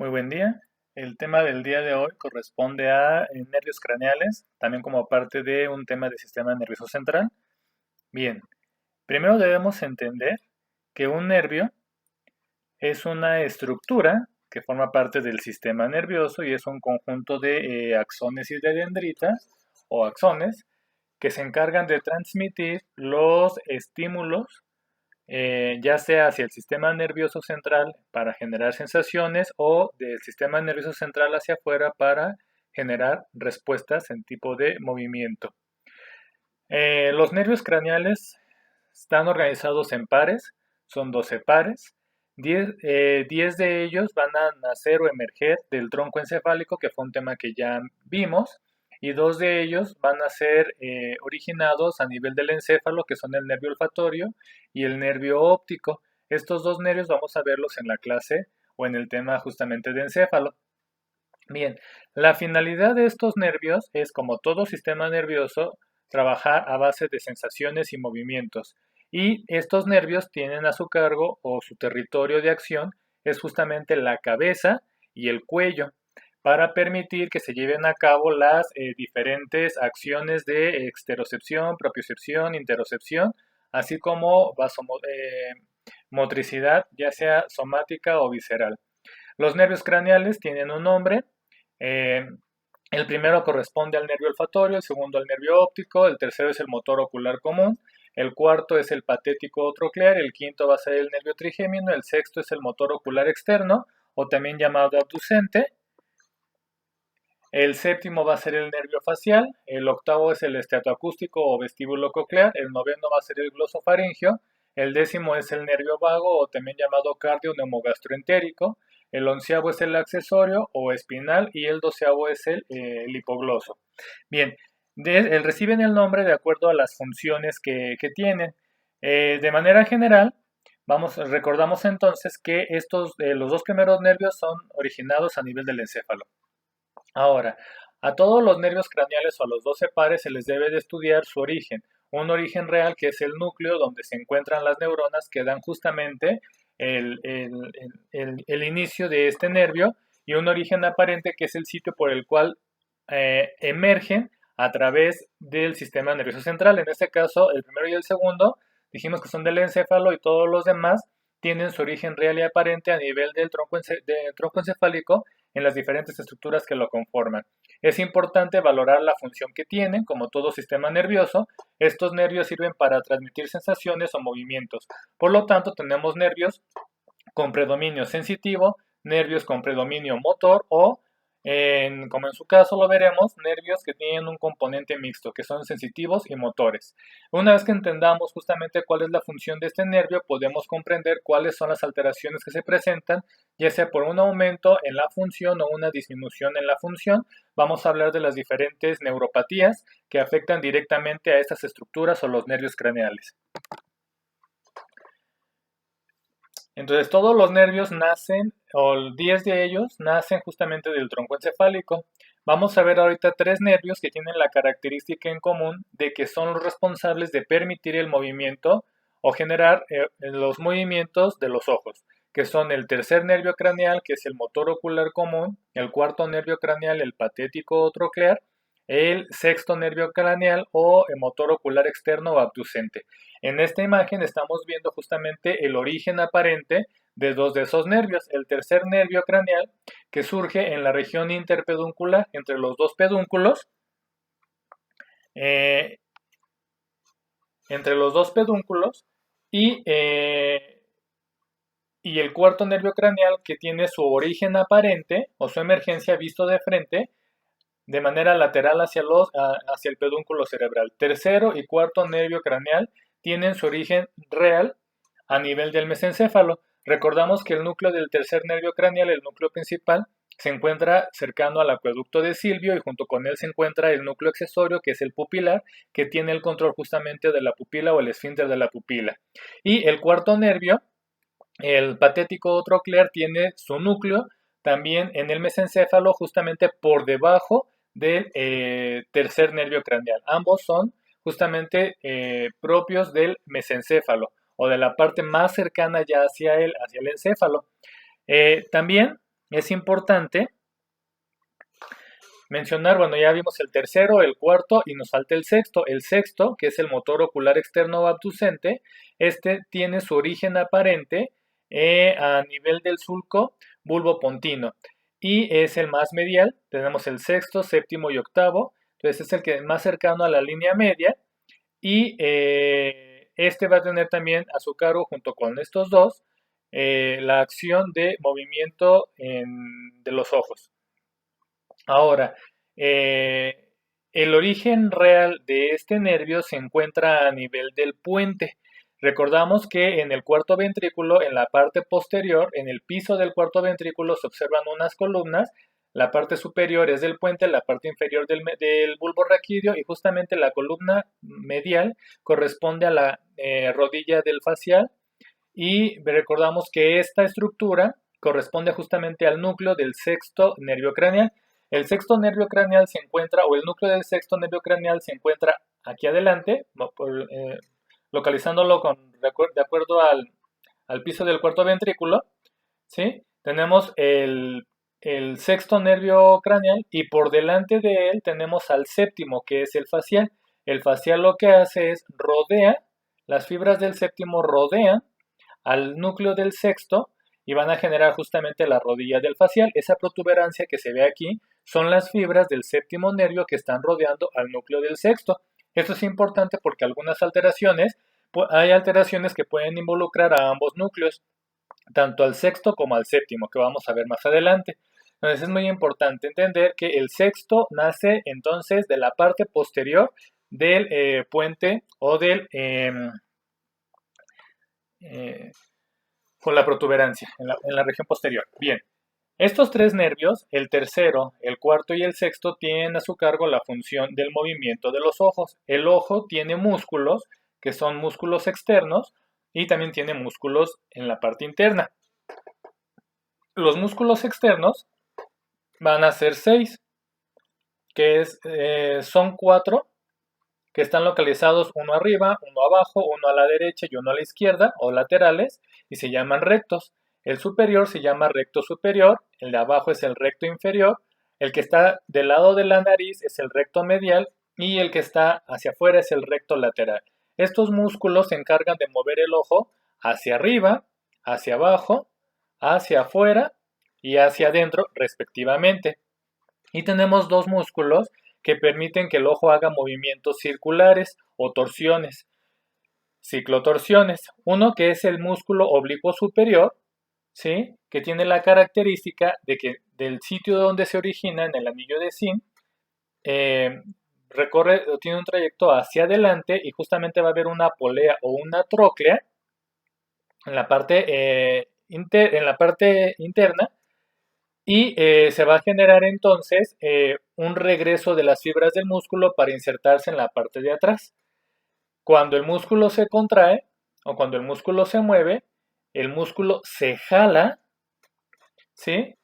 Muy buen día. El tema del día de hoy corresponde a nervios craneales, también como parte de un tema del sistema nervioso central. Bien, primero debemos entender que un nervio es una estructura que forma parte del sistema nervioso y es un conjunto de axones y de dendritas o axones que se encargan de transmitir los estímulos ya sea hacia el sistema nervioso central para generar sensaciones o del sistema nervioso central hacia afuera para generar respuestas en tipo de movimiento. Los nervios craneales están organizados en pares, son 12 pares. 10 de ellos van a nacer o emerger del tronco encefálico, que fue un tema que ya vimos, y 2 de ellos van a ser originados a nivel del encéfalo, que son el nervio olfatorio y el nervio óptico. Estos dos nervios vamos a verlos en la clase o en el tema justamente de encéfalo. Bien, la finalidad de estos nervios es, como todo sistema nervioso, trabajar a base de sensaciones y movimientos. Y estos nervios tienen a su cargo, o su territorio de acción es justamente la cabeza y el cuello, para permitir que se lleven a cabo las diferentes acciones de exterocepción, propiocepción, interocepción, así como motricidad, ya sea somática o visceral. Los nervios craneales tienen un nombre. eh, el primero corresponde al nervio olfatorio, el segundo al nervio óptico, el tercero es el motor ocular común, el cuarto es el patético troclear, el quinto va a ser el nervio trigémino, el sexto es el motor ocular externo, o también llamado abducente, el séptimo va a ser el nervio facial, el octavo es el esteatoacústico o vestíbulo coclear, el noveno va a ser el glosofaringio, el décimo es el nervio vago o también llamado cardio neumogastroentérico, el onceavo es el accesorio o espinal y el doceavo es el hipogloso. Bien, reciben el nombre de acuerdo a las funciones que tienen. De manera general, recordamos entonces que los dos primeros nervios son originados a nivel del encéfalo. Ahora, a todos los nervios craneales o a los 12 pares se les debe de estudiar su origen. Un origen real que es el núcleo donde se encuentran las neuronas que dan justamente el inicio de este nervio, y un origen aparente que es el sitio por el cual emergen a través del sistema nervioso central. En este caso, el primero y el segundo dijimos que son del encéfalo, y todos los demás tienen su origen real y aparente a nivel del tronco encefálico en las diferentes estructuras que lo conforman. Es importante valorar la función que tienen. Como todo sistema nervioso, estos nervios sirven para transmitir sensaciones o movimientos. Por lo tanto, tenemos nervios con predominio sensitivo, nervios con predominio motor o, como en su caso lo veremos, nervios que tienen un componente mixto, que son sensitivos y motores. Una vez que entendamos justamente cuál es la función de este nervio, podemos comprender cuáles son las alteraciones que se presentan, ya sea por un aumento en la función o una disminución en la función. Vamos a hablar de las diferentes neuropatías que afectan directamente a estas estructuras o los nervios craneales. Entonces, todos los nervios nacen, o 10 de ellos nacen justamente del tronco encefálico. Vamos a ver ahorita 3 nervios que tienen la característica en común de que son los responsables de permitir el movimiento o generar los movimientos de los ojos, que son el tercer nervio craneal, que es el motor ocular común, el cuarto nervio craneal, el patético troclear, el sexto nervio craneal o el motor ocular externo o abducente. En esta imagen estamos viendo justamente el origen aparente de dos de esos nervios. El tercer nervio craneal, que surge en la región interpeduncular, entre los dos pedúnculos, eh, y, y el cuarto nervio craneal, que tiene su origen aparente o su emergencia visto de frente de manera lateral hacia el pedúnculo cerebral. Tercero y cuarto nervio craneal tienen su origen real a nivel del mesencéfalo. Recordamos que el núcleo del tercer nervio craneal, el núcleo principal, se encuentra cercano al acueducto de Silvio, y junto con él se encuentra el núcleo accesorio, que es el pupilar, que tiene el control justamente de la pupila o el esfínter de la pupila. Y el cuarto nervio, el patético troclear, tiene su núcleo también en el mesencéfalo, justamente por debajo del tercer nervio craneal. Ambos son justamente propios del mesencéfalo, o de la parte más cercana ya hacia el encéfalo. También es importante mencionar, bueno, ya vimos el tercero, el cuarto y nos falta el sexto. El sexto, que es el motor ocular externo abducente, este tiene su origen aparente a nivel del sulco bulbopontino y es el más medial. Tenemos el sexto, séptimo y octavo, entonces es el que es más cercano a la línea media y este va a tener también a su cargo, junto con estos dos, la acción de movimiento de los ojos. Ahora, eh, el origen real de este nervio se encuentra a nivel del puente. Recordamos que en el cuarto ventrículo, en la parte posterior, en el piso del cuarto ventrículo se observan unas columnas. La parte superior es del puente, la parte inferior del bulbo raquídeo y justamente la columna medial corresponde a la rodilla del facial y recordamos que esta estructura corresponde justamente al núcleo del sexto nervio craneal. El sexto nervio craneal se encuentra, o el núcleo del sexto nervio craneal se encuentra aquí adelante, localizándolo de acuerdo al piso del cuarto ventrículo, ¿sí? Tenemos el sexto nervio craneal y por delante de él tenemos al séptimo, que es el facial. El facial lo que hace es rodea, las fibras del séptimo rodean al núcleo del sexto y van a generar justamente la rodilla del facial. Esa protuberancia que se ve aquí son las fibras del séptimo nervio que están rodeando al núcleo del sexto. Esto es importante porque hay alteraciones que pueden involucrar a ambos núcleos, tanto al sexto como al séptimo, que vamos a ver más adelante. Entonces es muy importante entender que el sexto nace entonces de la parte posterior del puente o del con la protuberancia en la región posterior. Bien, estos tres nervios, el tercero, el cuarto y el sexto, tienen a su cargo la función del movimiento de los ojos. El ojo tiene músculos, que son músculos externos, y también tiene músculos en la parte interna. Los músculos externos van a ser 6, son 4 que están localizados uno arriba, uno abajo, uno a la derecha y uno a la izquierda, o laterales, y se llaman rectos. El superior se llama recto superior, el de abajo es el recto inferior, el que está del lado de la nariz es el recto medial y el que está hacia afuera es el recto lateral. Estos músculos se encargan de mover el ojo hacia arriba, hacia abajo, hacia afuera y hacia adentro respectivamente. Y tenemos dos músculos que permiten que el ojo haga movimientos circulares o torsiones, ciclotorsiones. Uno que es el músculo oblicuo superior, ¿sí? Que tiene la característica de que del sitio donde se origina, en el anillo de Sim, eh, tiene un trayecto hacia adelante y justamente va a haber una polea o una tróclea en la parte, en la parte interna y se va a generar entonces un regreso de las fibras del músculo para insertarse en la parte de atrás. Cuando el músculo se contrae o cuando el músculo se mueve, el músculo se jala, ¿sí?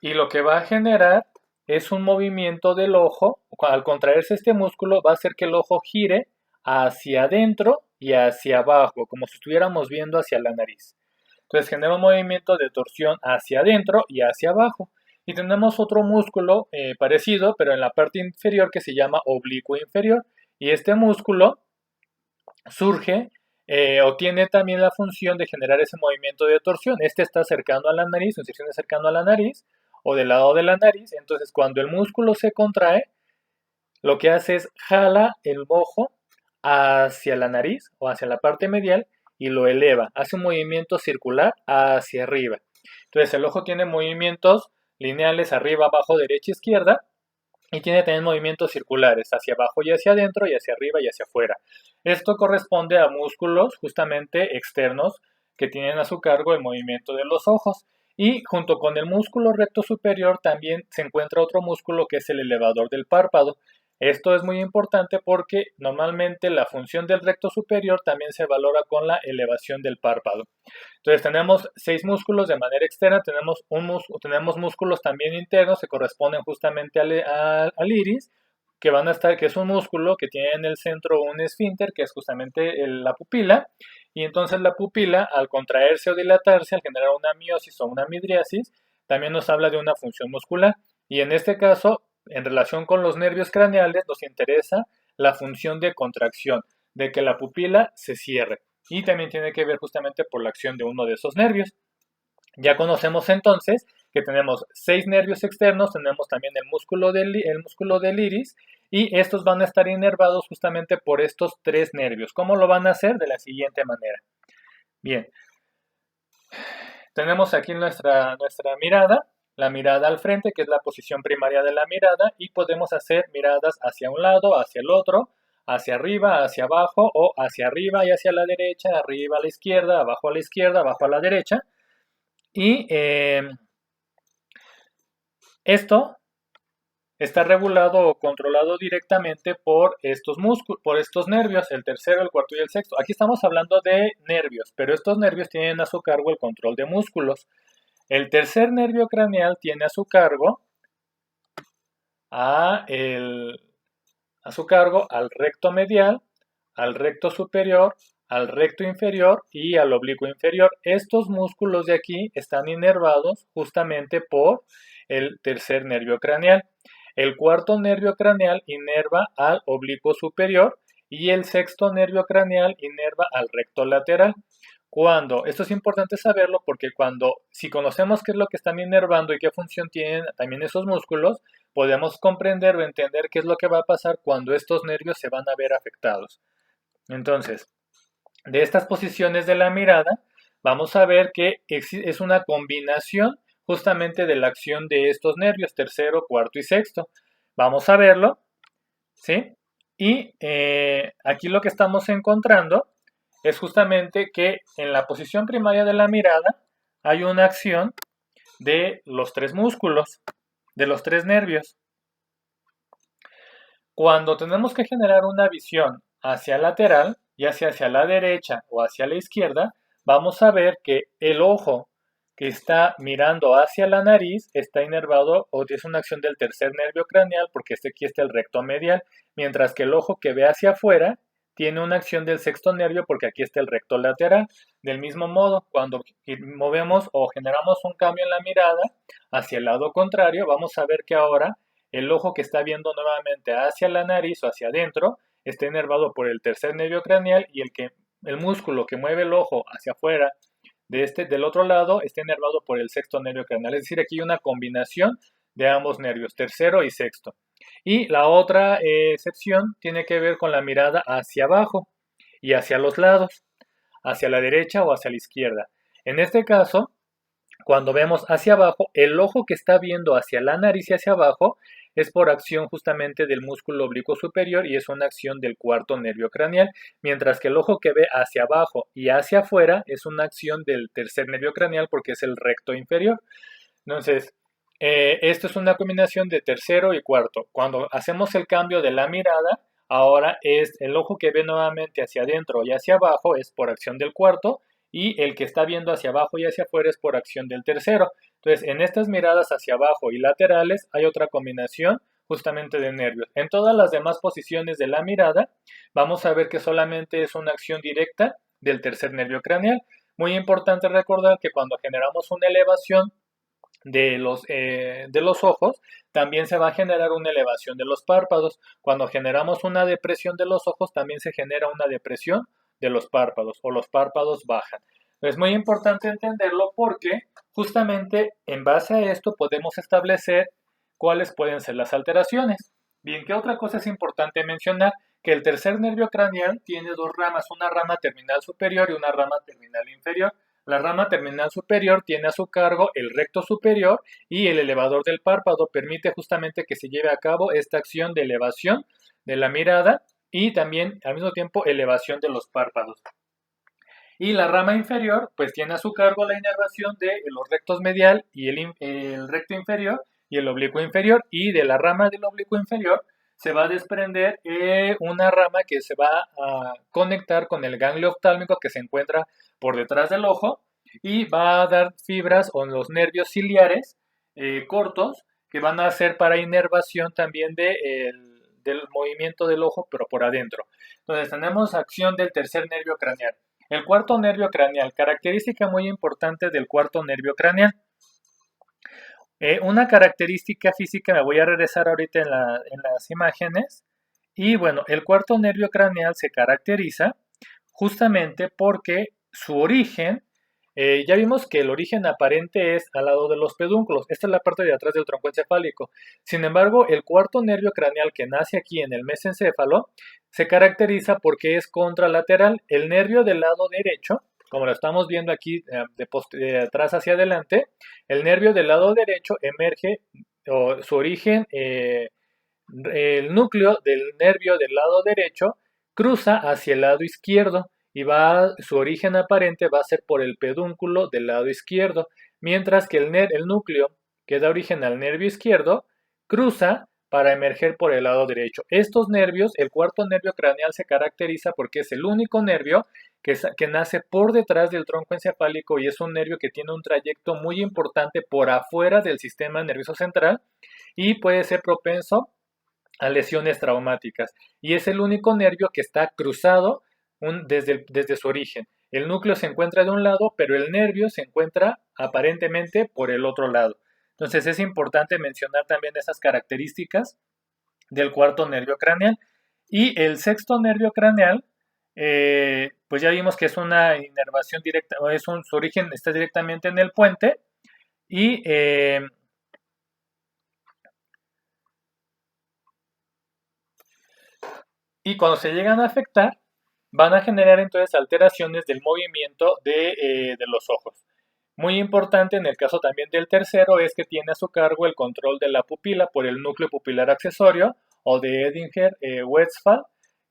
Y lo que va a generar es un movimiento del ojo. Al contraerse este músculo va a hacer que el ojo gire hacia adentro y hacia abajo, como si estuviéramos viendo hacia la nariz. Entonces genera un movimiento de torsión hacia adentro y hacia abajo. Y tenemos otro músculo parecido, pero en la parte inferior que se llama oblicuo inferior. Y este músculo surge o tiene también la función de generar ese movimiento de torsión. Este está cercano a la nariz, su inserción es cercano a la nariz o del lado de la nariz. Entonces cuando el músculo se contrae, lo que hace es jala el ojo hacia la nariz o hacia la parte medial y lo eleva, hace un movimiento circular hacia arriba. Entonces el ojo tiene movimientos lineales arriba, abajo, derecha, izquierda y tiene también movimientos circulares hacia abajo y hacia adentro y hacia arriba y hacia afuera. Esto corresponde a músculos justamente externos que tienen a su cargo el movimiento de los ojos. Y junto con el músculo recto superior también se encuentra otro músculo que es el elevador del párpado. Esto es muy importante porque normalmente la función del recto superior también se valora con la elevación del párpado. Entonces tenemos 6 músculos de manera externa, tenemos músculos también internos que corresponden justamente al iris, que es un músculo que tiene en el centro un esfínter, que es justamente la pupila, y entonces la pupila, al contraerse o dilatarse, al generar una miosis o una midriasis, también nos habla de una función muscular. Y en este caso, en relación con los nervios craneales, nos interesa la función de contracción, de que la pupila se cierre. Y también tiene que ver justamente por la acción de uno de esos nervios. Ya conocemos entonces que tenemos 6 nervios externos, tenemos también el músculo del iris, y estos van a estar inervados justamente por estos 3 nervios. ¿Cómo lo van a hacer? De la siguiente manera. Bien, tenemos aquí nuestra mirada, la mirada al frente, que es la posición primaria de la mirada, y podemos hacer miradas hacia un lado, hacia el otro, hacia arriba, hacia abajo, o hacia arriba y hacia la derecha, arriba a la izquierda, abajo a la izquierda, abajo a la derecha. Y esto está regulado o controlado directamente por estos músculos, por estos nervios, el tercero, el cuarto y el sexto. Aquí estamos hablando de nervios, pero estos nervios tienen a su cargo el control de músculos. El tercer nervio craneal tiene a su cargo al recto medial, al recto superior, al recto inferior y al oblicuo inferior. Estos músculos de aquí están inervados justamente por el tercer nervio craneal. El cuarto nervio craneal inerva al oblicuo superior y el sexto nervio craneal inerva al recto lateral. Esto es importante saberlo porque si conocemos qué es lo que están inervando y qué función tienen también esos músculos, podemos comprender o entender qué es lo que va a pasar cuando estos nervios se van a ver afectados. Entonces, de estas posiciones de la mirada, vamos a ver que es una combinación justamente de la acción de estos nervios, tercero, cuarto y sexto. Vamos a verlo, ¿sí? Y aquí lo que estamos encontrando es justamente que en la posición primaria de la mirada hay una acción de los 3 músculos, de los 3 nervios. Cuando tenemos que generar una visión hacia lateral, ya sea hacia la derecha o hacia la izquierda, vamos a ver que el ojo que está mirando hacia la nariz está inervado o es una acción del tercer nervio craneal porque aquí está el recto medial, mientras que el ojo que ve hacia afuera tiene una acción del sexto nervio porque aquí está el recto lateral. Del mismo modo, cuando movemos o generamos un cambio en la mirada hacia el lado contrario, vamos a ver que ahora el ojo que está viendo nuevamente hacia la nariz o hacia adentro está inervado por el tercer nervio craneal y el músculo que mueve el ojo hacia afuera del otro lado está inervado por el sexto nervio craneal. Es decir, aquí hay una combinación de ambos nervios, tercero y sexto. Y la otra excepción tiene que ver con la mirada hacia abajo y hacia los lados, hacia la derecha o hacia la izquierda. En este caso, cuando vemos hacia abajo, el ojo que está viendo hacia la nariz y hacia abajo es por acción justamente del músculo oblicuo superior y es una acción del cuarto nervio craneal, mientras que el ojo que ve hacia abajo y hacia afuera es una acción del tercer nervio craneal porque es el recto inferior. Entonces, esto es una combinación de tercero y cuarto. Cuando hacemos el cambio de la mirada, ahora es el ojo que ve nuevamente hacia adentro y hacia abajo es por acción del cuarto y el que está viendo hacia abajo y hacia afuera es por acción del tercero. Entonces, en estas miradas hacia abajo y laterales hay otra combinación justamente de nervios. En todas las demás posiciones de la mirada, vamos a ver que solamente es una acción directa del tercer nervio craneal. Muy importante recordar que cuando generamos una elevación de los ojos, también se va a generar una elevación de los párpados. Cuando generamos una depresión de los ojos, también se genera una depresión de los párpados o los párpados bajan. Es muy importante entenderlo porque justamente en base a esto podemos establecer cuáles pueden ser las alteraciones. Bien, ¿qué otra cosa es importante mencionar? Que el tercer nervio craneal tiene 2 ramas, una rama terminal superior y una rama terminal inferior. La rama terminal superior tiene a su cargo el recto superior y el elevador del párpado. Permite justamente que se lleve a cabo esta acción de elevación de la mirada y también al mismo tiempo elevación de los párpados. Y la rama inferior pues tiene a su cargo la inervación de los rectos medial y el recto inferior y el oblicuo inferior, y de la rama del oblicuo inferior se va a desprender una rama que se va a conectar con el ganglio oftálmico que se encuentra por detrás del ojo y va a dar fibras o los nervios ciliares cortos que van a hacer para inervación también del movimiento del ojo, pero por adentro. Entonces tenemos acción del tercer nervio craneal. El cuarto nervio craneal, característica muy importante del cuarto nervio craneal. Una característica física, me voy a regresar ahorita en las imágenes, y bueno, el cuarto nervio craneal se caracteriza justamente porque su origen, ya vimos que el origen aparente es al lado de los pedúnculos, esta es la parte de atrás del tronco encefálico. Sin embargo, el cuarto nervio craneal que nace aquí en el mesencéfalo se caracteriza porque es contralateral. El nervio del lado derecho, como lo estamos viendo aquí de atrás hacia adelante, el nervio del lado derecho emerge, o su origen, el núcleo del nervio del lado derecho cruza hacia el lado izquierdo y su origen aparente va a ser por el pedúnculo del lado izquierdo, mientras que el núcleo que da origen al nervio izquierdo cruza para emerger por el lado derecho. Estos nervios, el cuarto nervio craneal se caracteriza porque es el único nervio que nace por detrás del tronco encefálico y es un nervio que tiene un trayecto muy importante por afuera del sistema nervioso central y puede ser propenso a lesiones traumáticas. Y es el único nervio que está cruzado desde su origen. El núcleo se encuentra de un lado, pero el nervio se encuentra aparentemente por el otro lado. Entonces es importante mencionar también esas características del cuarto nervio craneal. Y el sexto nervio craneal, pues ya vimos que es una inervación directa, su origen está directamente en el puente y cuando se llegan a afectar, van a generar entonces alteraciones del movimiento de los ojos. Muy importante en el caso también del tercero es que tiene a su cargo el control de la pupila por el núcleo pupilar accesorio o de Edinger-Westphal,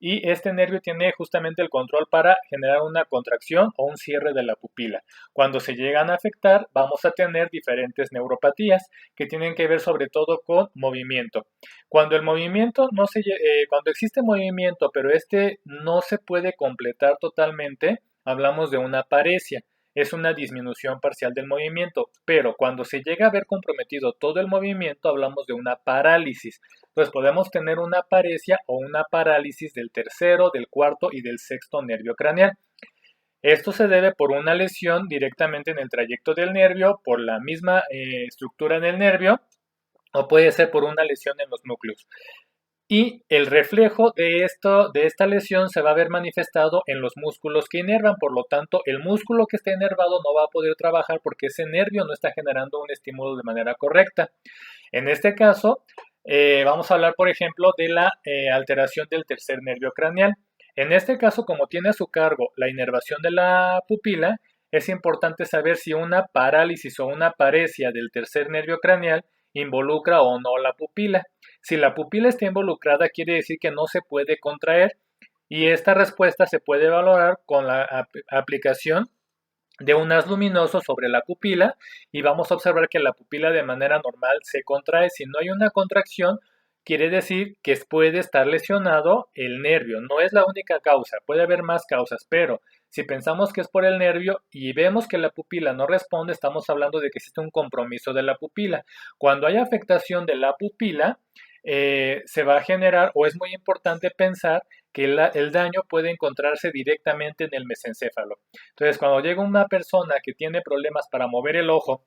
y este nervio tiene justamente el control para generar una contracción o un cierre de la pupila. Cuando se llegan a afectar, vamos a tener diferentes neuropatías que tienen que ver sobre todo con movimiento. Cuando el movimiento cuando existe movimiento, pero este no se puede completar totalmente, hablamos de una paresia. Es una disminución parcial del movimiento, pero cuando se llega a ver comprometido todo el movimiento, hablamos de una parálisis. Entonces podemos tener una paresia o una parálisis del tercero, del cuarto y del sexto nervio craneal. Esto se debe por una lesión directamente en el trayecto del nervio, por la misma estructura en el nervio, o puede ser por una lesión en los núcleos. Y el reflejo de esta lesión se va a ver manifestado en los músculos que inervan, por lo tanto, el músculo que está inervado no va a poder trabajar porque ese nervio no está generando un estímulo de manera correcta. En este caso, vamos a hablar, por ejemplo, de la alteración del tercer nervio craneal. En este caso, como tiene a su cargo la inervación de la pupila, es importante saber si una parálisis o una paresia del tercer nervio craneal involucra o no la pupila. Si la pupila está involucrada, quiere decir que no se puede contraer, y esta respuesta se puede valorar con la aplicación de un haz luminoso sobre la pupila, y vamos a observar que la pupila de manera normal se contrae. Si no hay una contracción, quiere decir que puede estar lesionado el nervio. No es la única causa, puede haber más causas, pero si pensamos que es por el nervio y vemos que la pupila no responde, estamos hablando de que existe un compromiso de la pupila. Cuando hay afectación de la pupila, se va a generar, o es muy importante pensar que el daño puede encontrarse directamente en el mesencéfalo. Entonces, cuando llega una persona que tiene problemas para mover el ojo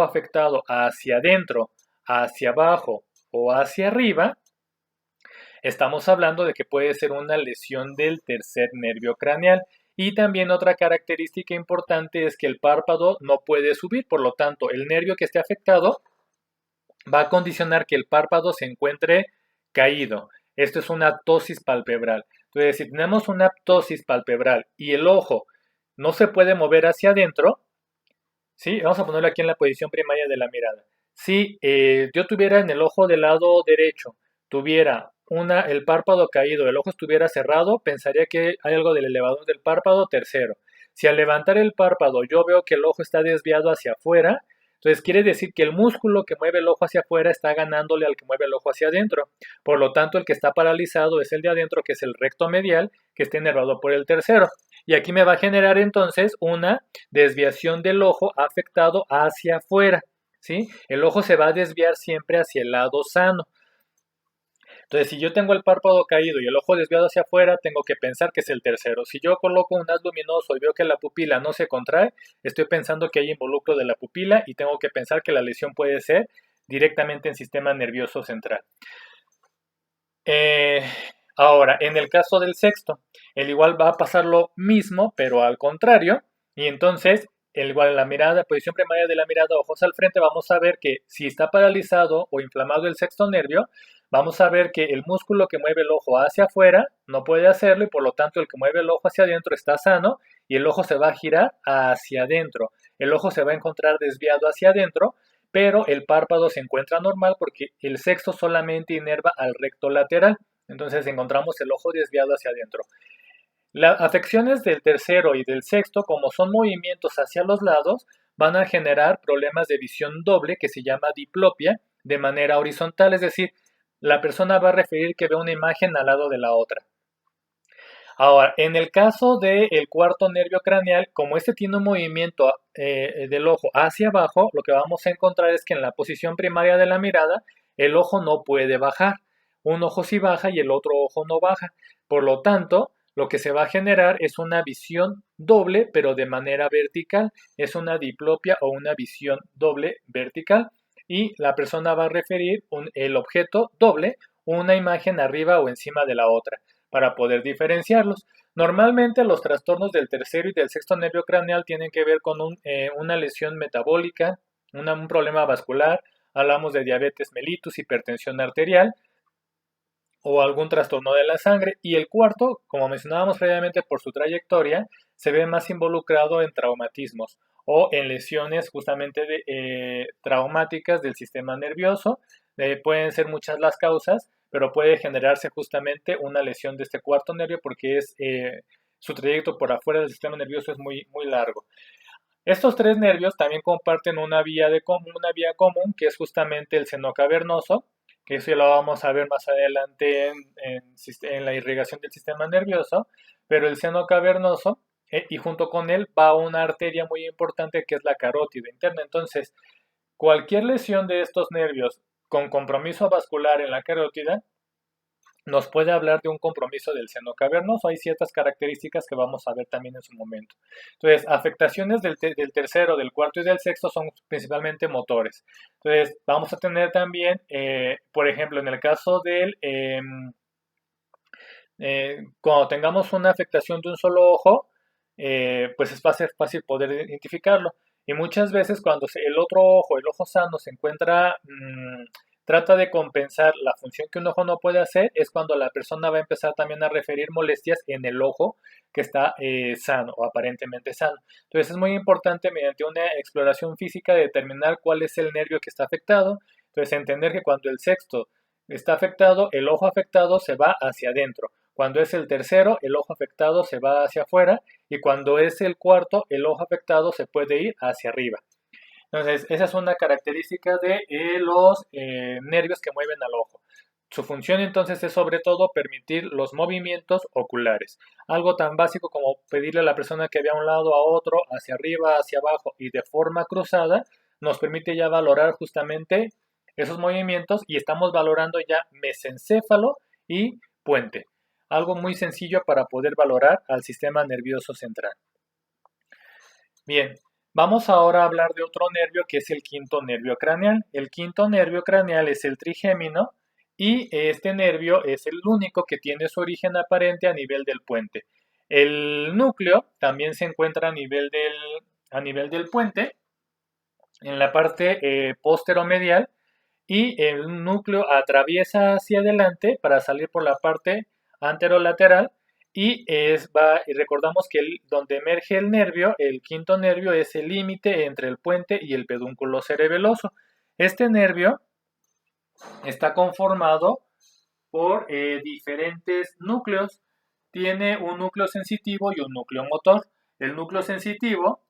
afectado hacia adentro, hacia abajo o hacia arriba, estamos hablando de que puede ser una lesión del tercer nervio craneal. Y también otra característica importante es que el párpado no puede subir, por lo tanto, el nervio que esté afectado va a condicionar que el párpado se encuentre caído. Esto es una ptosis palpebral. Entonces, si tenemos una ptosis palpebral y el ojo no se puede mover hacia adentro, ¿sí? Vamos a ponerlo aquí en la posición primaria de la mirada. Si yo tuviera en el ojo del lado derecho, tuviera el párpado caído, el ojo estuviera cerrado, pensaría que hay algo del elevador del párpado tercero. Si al levantar el párpado yo veo que el ojo está desviado hacia afuera, entonces quiere decir que el músculo que mueve el ojo hacia afuera está ganándole al que mueve el ojo hacia adentro. Por lo tanto, el que está paralizado es el de adentro, que es el recto medial, que está inervado por el tercero. Y aquí me va a generar entonces una desviación del ojo afectado hacia afuera, ¿sí? El ojo se va a desviar siempre hacia el lado sano. Entonces, si yo tengo el párpado caído y el ojo desviado hacia afuera, tengo que pensar que es el tercero. Si yo coloco un haz luminoso y veo que la pupila no se contrae, estoy pensando que hay involucro de la pupila y tengo que pensar que la lesión puede ser directamente en sistema nervioso central. Eh, Ahora, en el caso del sexto, el igual va a pasar lo mismo, pero al contrario, y entonces, el igual en la mirada, posición primaria de la mirada, ojos al frente, vamos a ver que si está paralizado o inflamado el sexto nervio, vamos a ver que el músculo que mueve el ojo hacia afuera no puede hacerlo y por lo tanto el que mueve el ojo hacia adentro está sano y el ojo se va a girar hacia adentro. El ojo se va a encontrar desviado hacia adentro, pero el párpado se encuentra normal porque el sexto solamente inerva al recto lateral. Entonces encontramos el ojo desviado hacia adentro. Las afecciones del tercero y del sexto, como son movimientos hacia los lados, van a generar problemas de visión doble que se llama diplopia de manera horizontal, es decir, la persona va a referir que ve una imagen al lado de la otra. Ahora, en el caso del cuarto nervio craneal, como este tiene un movimiento del ojo hacia abajo, lo que vamos a encontrar es que en la posición primaria de la mirada, el ojo no puede bajar. Un ojo sí baja y el otro ojo no baja. Por lo tanto, lo que se va a generar es una visión doble, pero de manera vertical. Es una diplopia o una visión doble vertical. Y la persona va a referir el objeto doble, una imagen arriba o encima de la otra para poder diferenciarlos. Normalmente los trastornos del tercero y del sexto nervio craneal tienen que ver con una lesión metabólica, un problema vascular, hablamos de diabetes mellitus, hipertensión arterial o algún trastorno de la sangre. Y el cuarto, como mencionábamos previamente por su trayectoria, se ve más involucrado en traumatismos o en lesiones justamente traumáticas del sistema nervioso. Pueden ser muchas las causas, pero puede generarse justamente una lesión de este cuarto nervio porque su trayecto por afuera del sistema nervioso es muy, muy largo. Estos tres nervios también comparten una vía común que es justamente el seno cavernoso, que eso ya lo vamos a ver más adelante en la irrigación del sistema nervioso, pero el seno cavernoso y junto con él va una arteria muy importante que es la carótida interna. Entonces, cualquier lesión de estos nervios con compromiso vascular en la carótida nos puede hablar de un compromiso del seno cavernoso. Hay ciertas características que vamos a ver también en su momento. Entonces, afectaciones del tercero, del cuarto y del sexto son principalmente motores. Entonces, vamos a tener también, por ejemplo, en el caso del, cuando tengamos una afectación de un solo ojo, pues es fácil poder identificarlo. Y muchas veces cuando el otro ojo, el ojo sano, se encuentra, trata de compensar la función que un ojo no puede hacer, es cuando la persona va a empezar también a referir molestias en el ojo que está sano o aparentemente sano. Entonces es muy importante mediante una exploración física determinar cuál es el nervio que está afectado. Entonces entender que cuando el sexto está afectado, el ojo afectado se va hacia adentro. Cuando es el tercero, el ojo afectado se va hacia afuera y cuando es el cuarto, el ojo afectado se puede ir hacia arriba. Entonces, esa es una característica de los nervios que mueven al ojo. Su función entonces es sobre todo permitir los movimientos oculares. Algo tan básico como pedirle a la persona que vea a un lado a otro, hacia arriba, hacia abajo y de forma cruzada, nos permite ya valorar justamente esos movimientos y estamos valorando ya mesencéfalo y puente. Algo muy sencillo para poder valorar al sistema nervioso central. Bien, vamos ahora a hablar de otro nervio que es el quinto nervio craneal. El quinto nervio craneal es el trigémino y este nervio es el único que tiene su origen aparente a nivel del puente. El núcleo también se encuentra a nivel del puente, en la parte posteromedial, y el núcleo atraviesa hacia adelante para salir por la parte anterolateral y recordamos que donde emerge el nervio, el quinto nervio, es el límite entre el puente y el pedúnculo cerebeloso. Este nervio está conformado por diferentes núcleos. Tiene un núcleo sensitivo y un núcleo motor. El núcleo sensitivo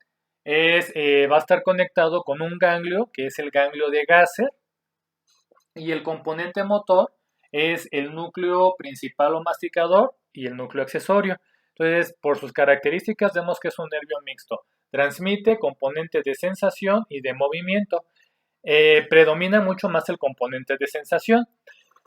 va a estar conectado con un ganglio, que es el ganglio de Gasser, y el componente motor es el núcleo principal o masticador y el núcleo accesorio. Entonces, por sus características, vemos que es un nervio mixto. Transmite componentes de sensación y de movimiento. Predomina mucho más el componente de sensación.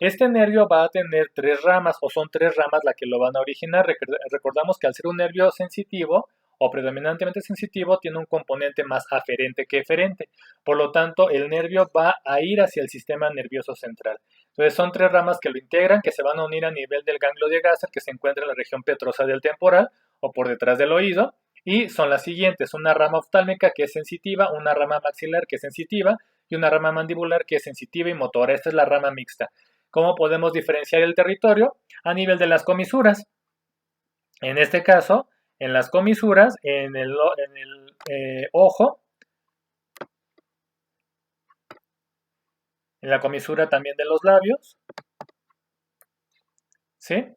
Este nervio va a tener tres ramas, o son tres ramas las que lo van a originar. Recordamos que al ser un nervio sensitivo o predominantemente sensitivo, tiene un componente más aferente que eferente. Por lo tanto, el nervio va a ir hacia el sistema nervioso central. Entonces, son tres ramas que lo integran, que se van a unir a nivel del ganglio de Gasser, que se encuentra en la región petrosa del temporal o por detrás del oído. Y son las siguientes: una rama oftálmica que es sensitiva, una rama maxilar que es sensitiva y una rama mandibular que es sensitiva y motora. Esta es la rama mixta. ¿Cómo podemos diferenciar el territorio? A nivel de las comisuras. En este caso, en las comisuras, en el ojo, en la comisura también de los labios, ¿sí?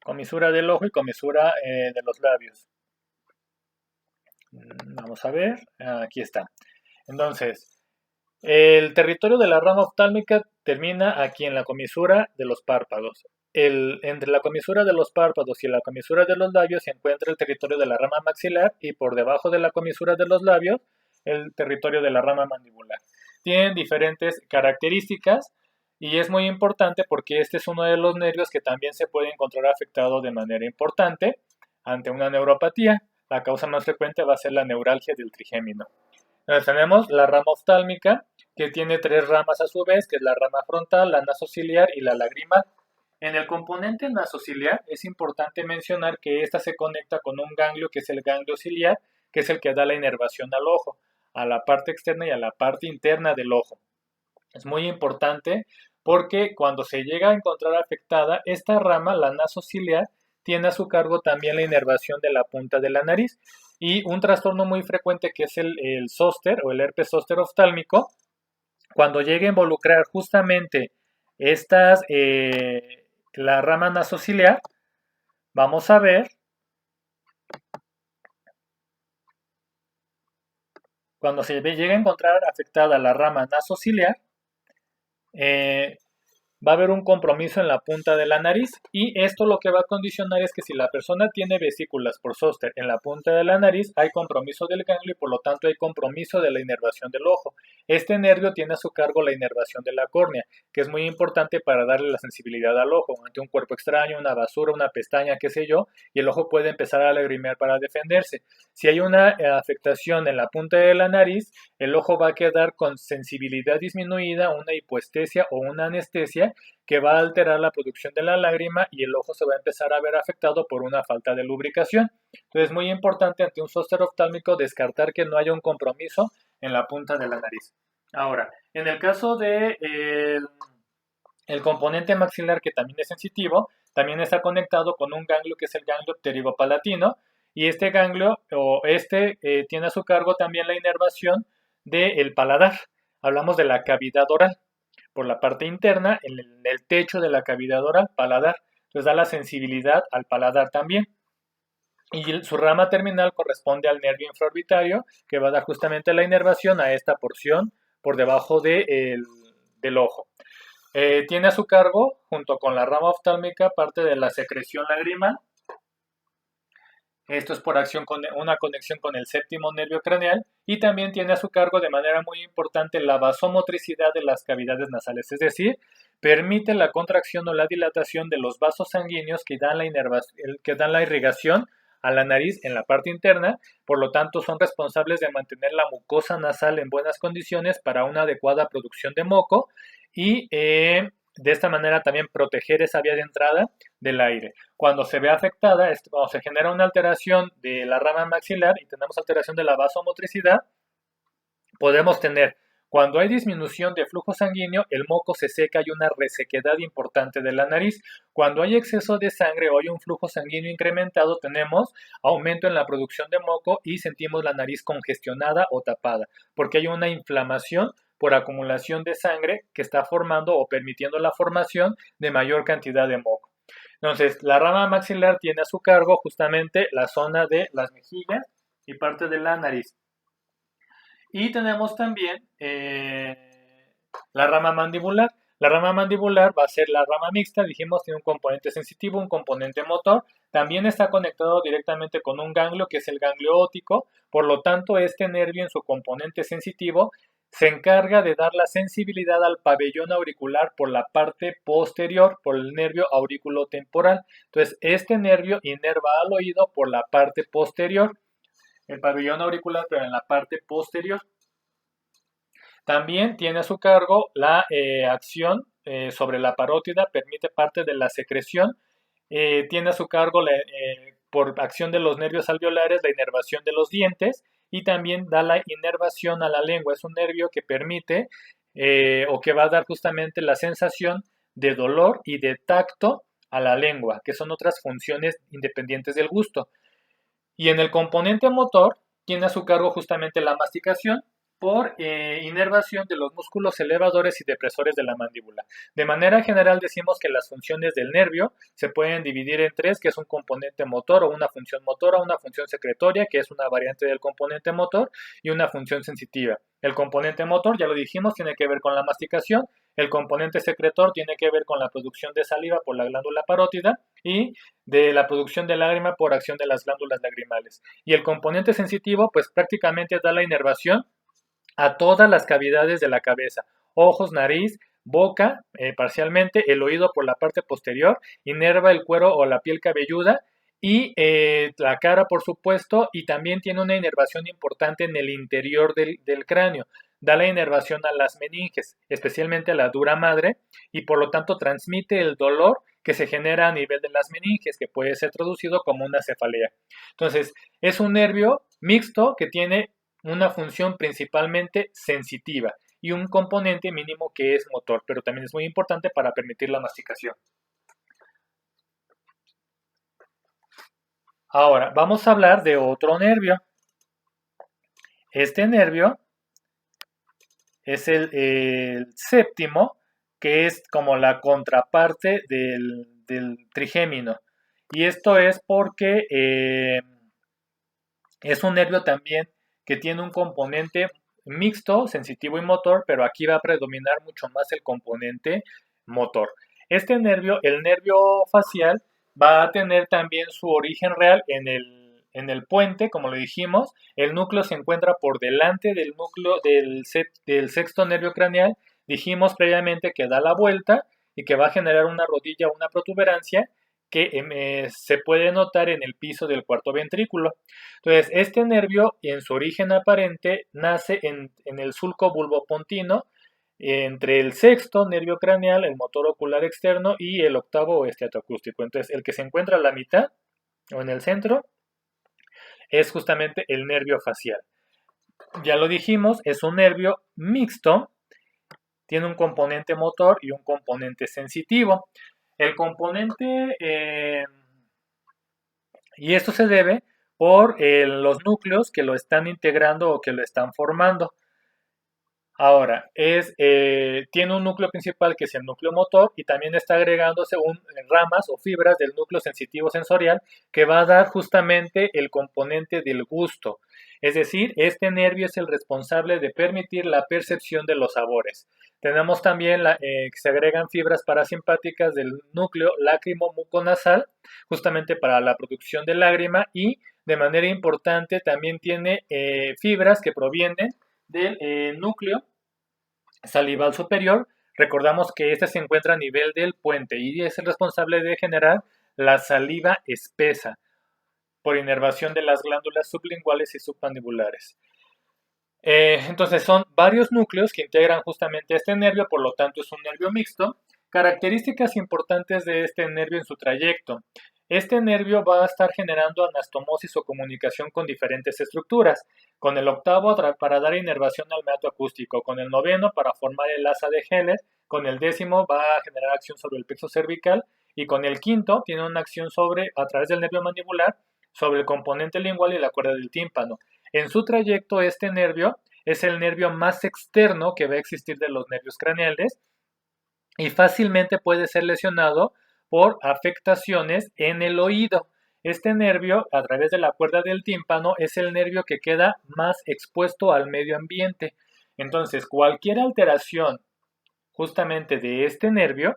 Comisura del ojo y comisura de los labios. Vamos a ver, aquí está. Entonces, el territorio de la rama oftálmica termina aquí en la comisura de los párpados. Entre la comisura de los párpados y la comisura de los labios se encuentra el territorio de la rama maxilar y por debajo de la comisura de los labios el territorio de la rama mandibular. Tienen diferentes características y es muy importante porque este es uno de los nervios que también se puede encontrar afectado de manera importante ante una neuropatía. La causa más frecuente va a ser la neuralgia del trigémino. Entonces tenemos la rama oftálmica, que tiene tres ramas a su vez, que es la rama frontal, la nasociliar y la lagrimal. En el componente nasociliar es importante mencionar que esta se conecta con un ganglio que es el ganglio ciliar, que es el que da la inervación al ojo, a la parte externa y a la parte interna del ojo. Es muy importante porque cuando se llega a encontrar afectada, esta rama, la nasociliar, tiene a su cargo también la inervación de la punta de la nariz. Y un trastorno muy frecuente que es el zóster o el herpes zóster oftálmico, cuando llegue a involucrar justamente la rama nasociliar, vamos a ver, cuando se llega a encontrar afectada la rama nasociliar, va a haber un compromiso en la punta de la nariz y esto lo que va a condicionar es que si la persona tiene vesículas por zóster en la punta de la nariz, hay compromiso del ganglio y por lo tanto hay compromiso de la inervación del ojo. Este nervio tiene a su cargo la inervación de la córnea, que es muy importante para darle la sensibilidad al ojo ante un cuerpo extraño, una basura, una pestaña, qué sé yo, y el ojo puede empezar a lagrimear para defenderse. Si hay una afectación en la punta de la nariz, el ojo va a quedar con sensibilidad disminuida, una hipoestesia o una anestesia que va a alterar la producción de la lágrima y el ojo se va a empezar a ver afectado por una falta de lubricación. Entonces es muy importante ante un zóster oftálmico descartar que no haya un compromiso en la punta de la nariz. Ahora, en el caso de el componente maxilar, que también es sensitivo, también está conectado con un ganglio que es el ganglio pterigopalatino, y este ganglio tiene a su cargo también la inervación del paladar. Hablamos de la cavidad oral. Por la parte interna, en el techo de la cavidad oral, paladar. Entonces da la sensibilidad al paladar también. Y su rama terminal corresponde al nervio infraorbitario, que va a dar justamente la inervación a esta porción por debajo del ojo. Tiene a su cargo, junto con la rama oftálmica, parte de la secreción lagrimal. Esto es por una conexión con el séptimo nervio craneal y también tiene a su cargo de manera muy importante la vasomotricidad de las cavidades nasales, es decir, permite la contracción o la dilatación de los vasos sanguíneos que dan la irrigación a la nariz en la parte interna, por lo tanto son responsables de mantener la mucosa nasal en buenas condiciones para una adecuada producción de moco y de esta manera también proteger esa vía de entrada del aire. Cuando se ve afectada, cuando se genera una alteración de la rama maxilar y tenemos alteración de la vasomotricidad, podemos tener, cuando hay disminución de flujo sanguíneo, el moco se seca y una resequedad importante de la nariz. Cuando hay exceso de sangre o hay un flujo sanguíneo incrementado, tenemos aumento en la producción de moco y sentimos la nariz congestionada o tapada, porque hay una inflamación por acumulación de sangre que está formando o permitiendo la formación de mayor cantidad de moco. Entonces, la rama maxilar tiene a su cargo justamente la zona de las mejillas y parte de la nariz. Y tenemos también la rama mandibular. La rama mandibular va a ser la rama mixta, dijimos, tiene un componente sensitivo, un componente motor. También está conectado directamente con un ganglio que es el ganglio óptico. Por lo tanto, este nervio en su componente sensitivo se encarga de dar la sensibilidad al pabellón auricular por la parte posterior, por el nervio auriculotemporal. Entonces, este nervio inerva al oído por la parte posterior, el pabellón auricular, pero en la parte posterior. También tiene a su cargo la acción sobre la parótida, permite parte de la secreción. Tiene a su cargo, por acción de los nervios alveolares, la inervación de los dientes y también da la inervación a la lengua. Es un nervio que permite o que va a dar justamente la sensación de dolor y de tacto a la lengua, que son otras funciones independientes del gusto. Y en el componente motor tiene a su cargo justamente la masticación por inervación de los músculos elevadores y depresores de la mandíbula. De manera general decimos que las funciones del nervio se pueden dividir en tres, que es un componente motor o una función motora, una función secretoria, que es una variante del componente motor, y una función sensitiva. El componente motor, ya lo dijimos, tiene que ver con la masticación. El componente secretor tiene que ver con la producción de saliva por la glándula parótida y de la producción de lágrima por acción de las glándulas lagrimales. Y el componente sensitivo, pues prácticamente da la inervación a todas las cavidades de la cabeza, ojos, nariz, boca, parcialmente, el oído por la parte posterior, inerva el cuero o la piel cabelluda y la cara, por supuesto, y también tiene una inervación importante en el interior del cráneo. Da la inervación a las meninges, especialmente a la dura madre, y por lo tanto transmite el dolor que se genera a nivel de las meninges, que puede ser traducido como una cefalea. Entonces, es un nervio mixto que tiene una función principalmente sensitiva y un componente mínimo que es motor, pero también es muy importante para permitir la masticación. Ahora, vamos a hablar de otro nervio. Este nervio es el séptimo, que es como la contraparte del trigémino. Y esto es porque es un nervio también que tiene un componente mixto, sensitivo y motor, pero aquí va a predominar mucho más el componente motor. Este nervio, el nervio facial, va a tener también su origen real en el puente, como lo dijimos. El núcleo se encuentra por delante del núcleo del sexto nervio craneal. Dijimos previamente que da la vuelta y que va a generar una rodilla o una protuberancia que se puede notar en el piso del cuarto ventrículo. Entonces, este nervio en su origen aparente nace en el sulco bulbopontino, entre el sexto nervio craneal, el motor ocular externo, y el octavo esteatoacústico. Entonces, el que se encuentra a la mitad o en el centro es justamente el nervio facial. Ya lo dijimos, es un nervio mixto, tiene un componente motor y un componente sensitivo. El componente, y esto se debe por los núcleos que lo están integrando o que lo están formando. Ahora, tiene un núcleo principal que es el núcleo motor y también está agregándose ramas o fibras del núcleo sensitivo sensorial que va a dar justamente el componente del gusto. Es decir, este nervio es el responsable de permitir la percepción de los sabores. Tenemos también que se agregan fibras parasimpáticas del núcleo lácrimo-muconasal, justamente para la producción de lágrima, y de manera importante también tiene fibras que provienen del núcleo salival superior. Recordamos que este se encuentra a nivel del puente y es el responsable de generar la saliva espesa por inervación de las glándulas sublinguales y submandibulares. Entonces son varios núcleos que integran justamente este nervio, por lo tanto es un nervio mixto. Características importantes de este nervio en su trayecto. Este nervio va a estar generando anastomosis o comunicación con diferentes estructuras. Con el octavo para dar inervación al meato acústico, con el noveno para formar el asa de Heller, con el décimo va a generar acción sobre el plexo cervical y con el quinto tiene una acción a través del nervio mandibular sobre el componente lingual y la cuerda del tímpano. En su trayecto, este nervio es el nervio más externo que va a existir de los nervios craneales y fácilmente puede ser lesionado por afectaciones en el oído. Este nervio, a través de la cuerda del tímpano, es el nervio que queda más expuesto al medio ambiente. Entonces, cualquier alteración justamente de este nervio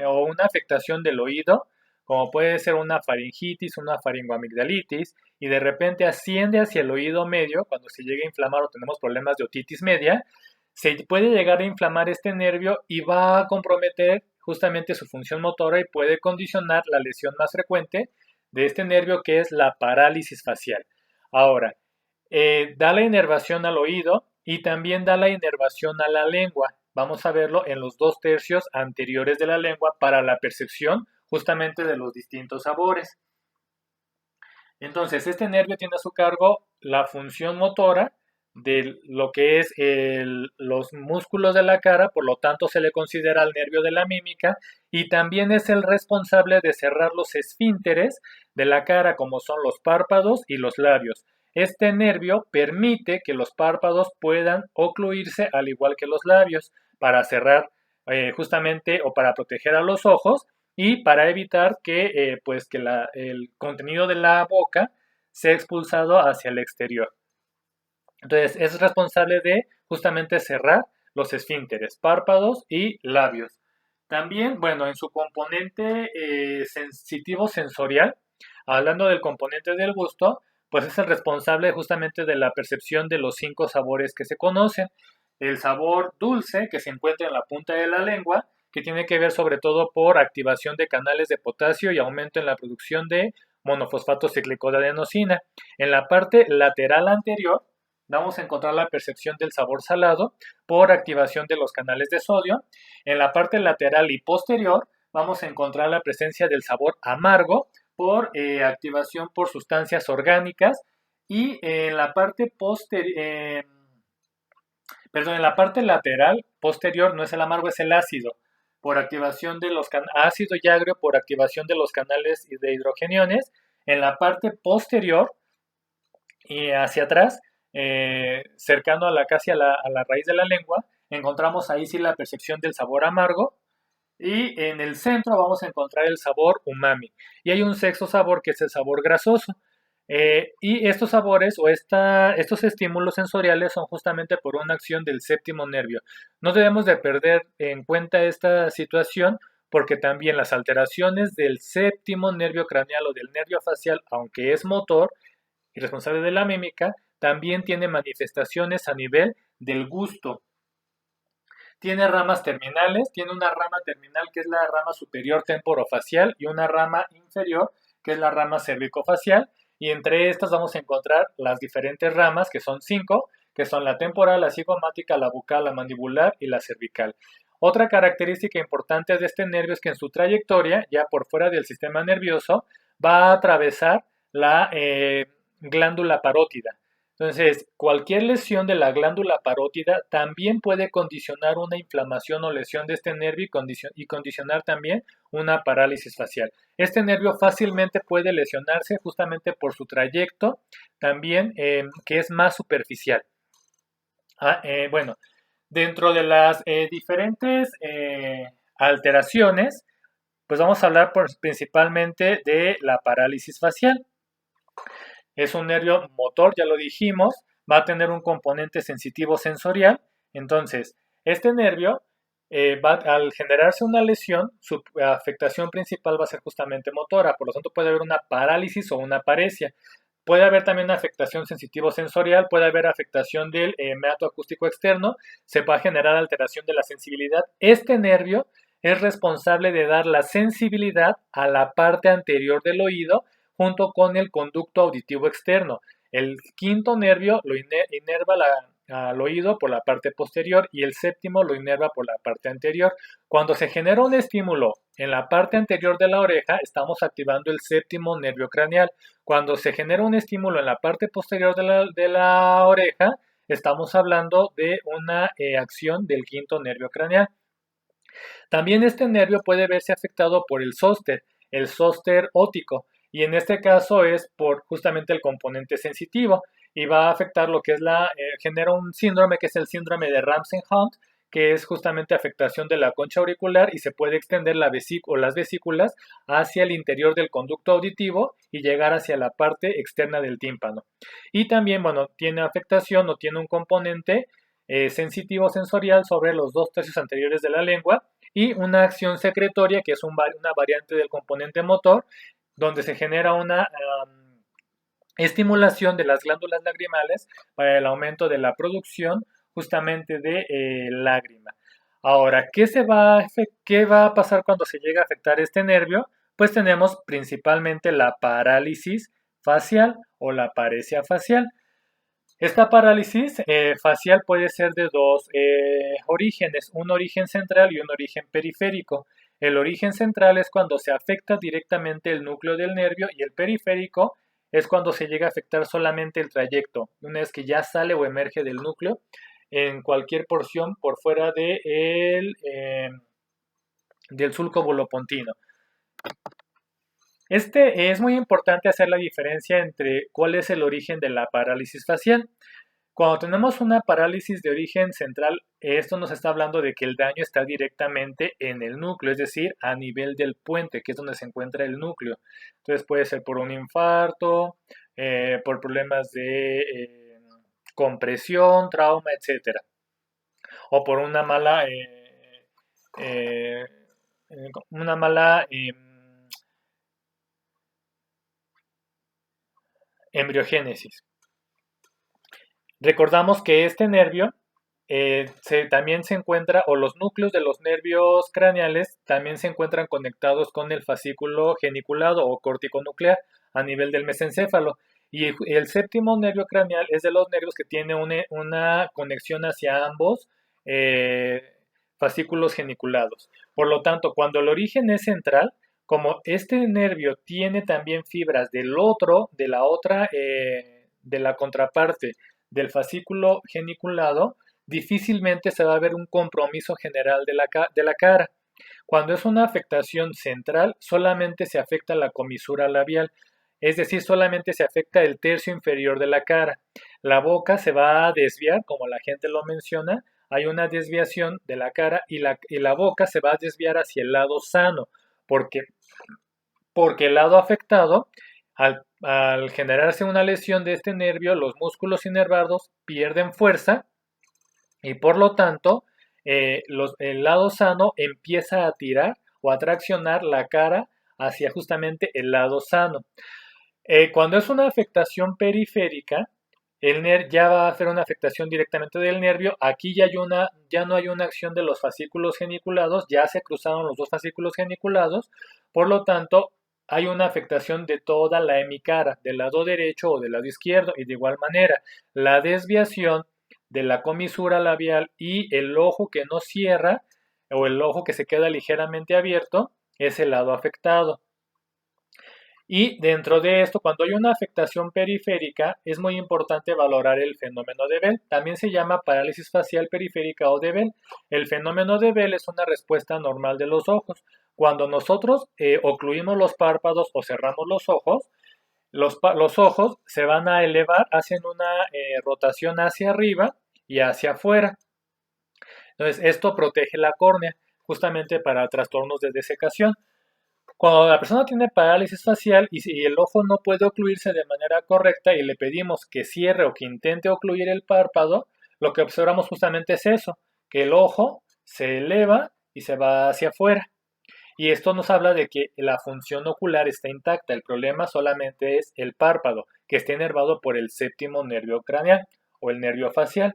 o una afectación del oído como puede ser una faringitis, una faringoamigdalitis, y de repente asciende hacia el oído medio, cuando se llega a inflamar o tenemos problemas de otitis media, se puede llegar a inflamar este nervio y va a comprometer justamente su función motora y puede condicionar la lesión más frecuente de este nervio, que es la parálisis facial. Ahora, da la inervación al oído y también da la inervación a la lengua. Vamos a verlo en los 2/3 anteriores de la lengua para la percepción justamente de los distintos sabores. Entonces, este nervio tiene a su cargo la función motora de lo que es los músculos de la cara, por lo tanto se le considera el nervio de la mímica, y también es el responsable de cerrar los esfínteres de la cara, como son los párpados y los labios. Este nervio permite que los párpados puedan ocluirse al igual que los labios para cerrar justamente o para proteger a los ojos y para evitar que, el contenido de la boca sea expulsado hacia el exterior. Entonces, es responsable de justamente cerrar los esfínteres, párpados y labios. También, bueno, en su componente sensitivo sensorial, hablando del componente del gusto, pues es el responsable justamente de la percepción de los 5 sabores que se conocen. El sabor dulce, que se encuentra en la punta de la lengua, que tiene que ver sobre todo por activación de canales de potasio y aumento en la producción de monofosfato cíclico de adenosina. En la parte lateral anterior vamos a encontrar la percepción del sabor salado por activación de los canales de sodio. En la parte lateral y posterior vamos a encontrar la presencia del sabor amargo por activación por sustancias orgánicas. Y en la parte en la parte lateral posterior no es el amargo, es el ácido por activación de los ácido y agrio por activación de los canales de hidrogeniones. En la parte posterior y hacia atrás, cercano a casi a la raíz de la lengua, encontramos ahí sí la percepción del sabor amargo. Y en el centro vamos a encontrar el sabor umami. Y hay un sexto sabor que es el sabor grasoso. Y estos sabores o estos estímulos sensoriales son justamente por una acción del séptimo nervio. No debemos de perder en cuenta esta situación porque también las alteraciones del séptimo nervio craneal o del nervio facial, aunque es motor y responsable de la mímica, también tiene manifestaciones a nivel del gusto. Tiene ramas terminales, tiene una rama terminal que es la rama superior temporofacial y una rama inferior que es la rama cervicofacial, y entre estas vamos a encontrar las diferentes ramas, que son 5, que son la temporal, la cigomática, la bucal, la mandibular y la cervical. Otra característica importante de este nervio es que en su trayectoria, ya por fuera del sistema nervioso, va a atravesar la glándula parótida. Entonces, cualquier lesión de la glándula parótida también puede condicionar una inflamación o lesión de este nervio y condicionar también una parálisis facial. Este nervio fácilmente puede lesionarse justamente por su trayecto, también que es más superficial. Bueno, dentro de las diferentes alteraciones, pues vamos a hablar principalmente de la parálisis facial. Es un nervio motor, ya lo dijimos, va a tener un componente sensitivo sensorial. Entonces, este nervio, al generarse una lesión, su afectación principal va a ser justamente motora, por lo tanto puede haber una parálisis o una paresia. Puede haber también una afectación sensitivo-sensorial, puede haber afectación del meato acústico externo, se va a generar alteración de la sensibilidad. Este nervio es responsable de dar la sensibilidad a la parte anterior del oído junto con el conducto auditivo externo. El quinto nervio lo inerva al oído por la parte posterior y el séptimo lo inerva por la parte anterior. Cuando se genera un estímulo en la parte anterior de la oreja, estamos activando el séptimo nervio craneal. Cuando se genera un estímulo en la parte posterior de la oreja, estamos hablando de una acción del quinto nervio craneal. También este nervio puede verse afectado por el zóster óptico, y en este caso es por justamente el componente sensitivo y va a afectar lo que es genera un síndrome que es el síndrome de Ramsay-Hunt, que es justamente afectación de la concha auricular y se puede extender las vesículas hacia el interior del conducto auditivo y llegar hacia la parte externa del tímpano. Y también, bueno, tiene afectación o tiene un componente sensitivo sensorial sobre los 2/3 anteriores de la lengua, y una acción secretoria, que es una variante del componente motor, donde se genera una estimulación de las glándulas lagrimales para el aumento de la producción justamente de lágrima. Ahora, ¿qué va a pasar cuando se llega a afectar este nervio? Pues tenemos principalmente la parálisis facial o la paresia facial. Esta parálisis facial puede ser de dos orígenes, un origen central y un origen periférico. El origen central es cuando se afecta directamente el núcleo del nervio y el periférico es cuando se llega a afectar solamente el trayecto, una vez que ya sale o emerge del núcleo en cualquier porción por fuera del sulco bulopontino. Es muy importante hacer la diferencia entre cuál es el origen de la parálisis facial. Cuando tenemos una parálisis de origen central, esto nos está hablando de que el daño está directamente en el núcleo, es decir, a nivel del puente, que es donde se encuentra el núcleo. Entonces puede ser por un infarto, por problemas de compresión, trauma, etcétera, o por eh, una mala embriogénesis. Recordamos que este nervio también se encuentra, o los núcleos de los nervios craneales también se encuentran conectados con el fascículo geniculado o corticonuclear a nivel del mesencéfalo. Y el séptimo nervio craneal es de los nervios que tiene una conexión hacia ambos eh, fascículos geniculados. Por lo tanto, cuando el origen es central, como este nervio tiene también fibras de la contraparte del fascículo geniculado, difícilmente se va a ver un compromiso general de la cara. Cuando es una afectación central, solamente se afecta la comisura labial, es decir, solamente se afecta el tercio inferior de la cara. La boca se va a desviar, como la gente lo menciona, hay una desviación de la cara y la boca se va a desviar hacia el lado sano, porque, porque el lado afectado, al generarse una lesión de este nervio, los músculos inervados pierden fuerza y por lo tanto el lado sano empieza a tirar o a traccionar la cara hacia justamente el lado sano. Cuando es una afectación periférica, ya va a hacer una afectación directamente del nervio. Aquí ya no hay una acción de los fascículos geniculados, ya se cruzaron los dos fascículos geniculados, por lo tanto hay una afectación de toda la hemicara, del lado derecho o del lado izquierdo, y de igual manera la desviación de la comisura labial y el ojo que no cierra o el ojo que se queda ligeramente abierto es el lado afectado. Y dentro de esto, cuando hay una afectación periférica, es muy importante valorar el fenómeno de Bell. También se llama parálisis facial periférica o de Bell. El fenómeno de Bell es una respuesta normal de los ojos. Cuando nosotros ocluimos los párpados o cerramos los ojos, los ojos se van a elevar, hacen una rotación hacia arriba y hacia afuera. Entonces, esto protege la córnea justamente para trastornos de desecación. Cuando la persona tiene parálisis facial y si el ojo no puede ocluirse de manera correcta y le pedimos que cierre o que intente ocluir el párpado, lo que observamos justamente es eso, que el ojo se eleva y se va hacia afuera. Y esto nos habla de que la función ocular está intacta. El problema solamente es el párpado, que está inervado por el séptimo nervio craneal o el nervio facial.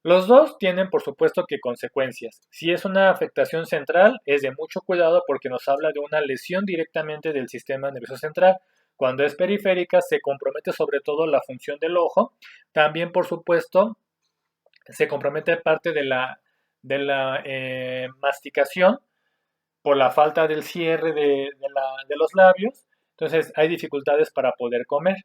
Los dos tienen, por supuesto, que consecuencias. Si es una afectación central, es de mucho cuidado porque nos habla de una lesión directamente del sistema nervioso central. Cuando es periférica, se compromete sobre todo la función del ojo. También, por supuesto, se compromete parte de la masticación por la falta del cierre de los labios. Entonces, hay dificultades para poder comer.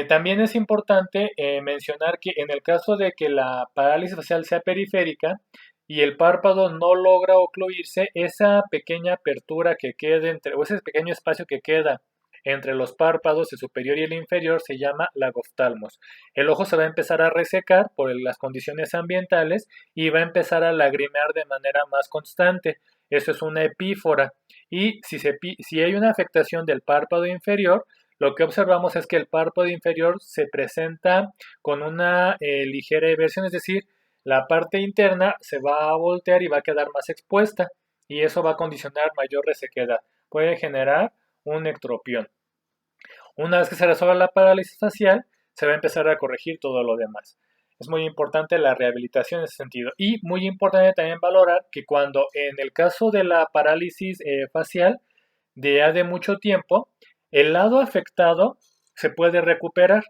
También es importante mencionar que en el caso de que la parálisis facial sea periférica y el párpado no logra ocluirse, esa pequeña apertura que queda o ese pequeño espacio que queda entre los párpados, el superior y el inferior, se llama lagoftalmos. El ojo se va a empezar a resecar por las condiciones ambientales y va a empezar a lagrimear de manera más constante. Eso es una epífora. Y si hay una afectación del párpado inferior, lo que observamos es que el párpado inferior se presenta con una ligera eversión, es decir, la parte interna se va a voltear y va a quedar más expuesta. y eso va a condicionar mayor resequedad. Puede generar un ectropión. Una vez que se resuelva la parálisis facial, se va a empezar a corregir todo lo demás. Es muy importante la rehabilitación en ese sentido. Y muy importante también valorar que cuando en el caso de la parálisis facial de mucho tiempo, el lado afectado se puede recuperar,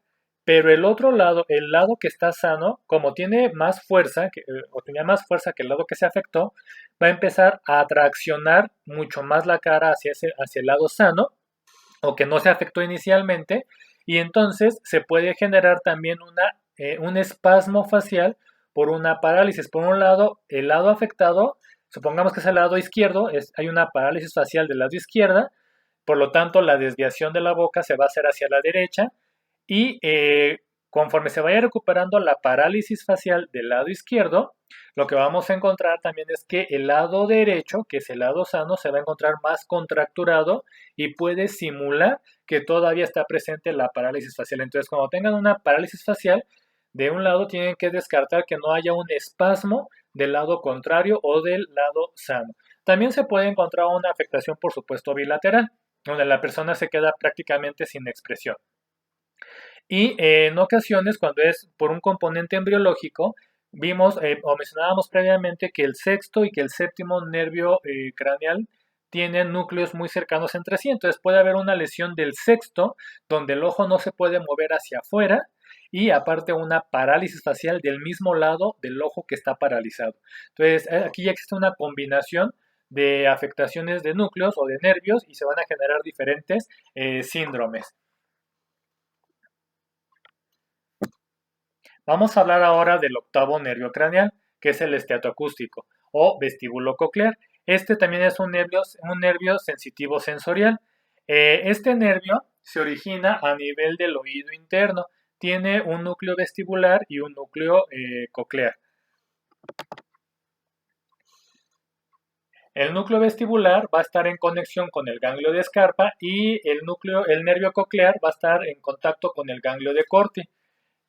pero el otro lado, el lado que está sano, como tiene más fuerza, o tenía más fuerza que el lado que se afectó, va a empezar a traccionar mucho más la cara hacia el lado sano, o que no se afectó inicialmente, y entonces se puede generar también un espasmo facial por una parálisis. Por un lado, el lado afectado, supongamos que es el lado izquierdo, hay una parálisis facial del lado izquierdo, por lo tanto la desviación de la boca se va a hacer hacia la derecha y conforme se vaya recuperando la parálisis facial del lado izquierdo, lo que vamos a encontrar también es que el lado derecho, que es el lado sano, se va a encontrar más contracturado y puede simular que todavía está presente la parálisis facial. Entonces, cuando tengan una parálisis facial, de un lado tienen que descartar que no haya un espasmo del lado contrario o del lado sano. También se puede encontrar una afectación, por supuesto, bilateral, donde la persona se queda prácticamente sin expresión. Y en ocasiones, cuando es por un componente embriológico, vimos o mencionábamos previamente que el sexto y que el séptimo nervio craneal tienen núcleos muy cercanos entre sí. Entonces puede haber una lesión del sexto, donde el ojo no se puede mover hacia afuera, y aparte una parálisis facial del mismo lado del ojo que está paralizado. Entonces aquí ya existe una combinación de afectaciones de núcleos o de nervios y se van a generar diferentes síndromes. Vamos a hablar ahora del octavo nervio craneal, que es el esteatoacústico o vestíbulo coclear. Este también es un nervio sensitivo sensorial. Este nervio se origina a nivel del oído interno. Tiene un núcleo vestibular y un núcleo coclear. El núcleo vestibular va a estar en conexión con el ganglio de Scarpa y el nervio coclear va a estar en contacto con el ganglio de Corti.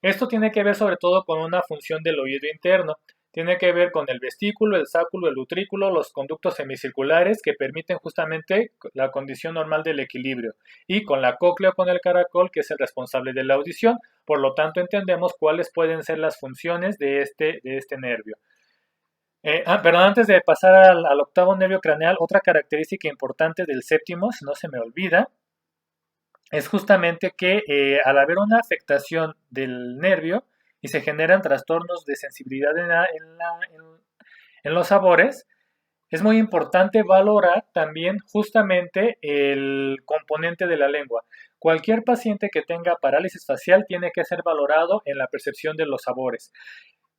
Esto tiene que ver sobre todo con una función del oído interno. Tiene que ver con el vestículo, el sáculo, el utrículo, los conductos semicirculares que permiten justamente la condición normal del equilibrio, y con la cóclea o con el caracol, que es el responsable de la audición. Por lo tanto, entendemos cuáles pueden ser las funciones de este nervio. Perdón, antes de pasar al octavo nervio craneal, otra característica importante del séptimo, si no se me olvida, es justamente que al haber una afectación del nervio y se generan trastornos de sensibilidad en los sabores, es muy importante valorar también justamente el componente de la lengua. Cualquier paciente que tenga parálisis facial tiene que ser valorado en la percepción de los sabores,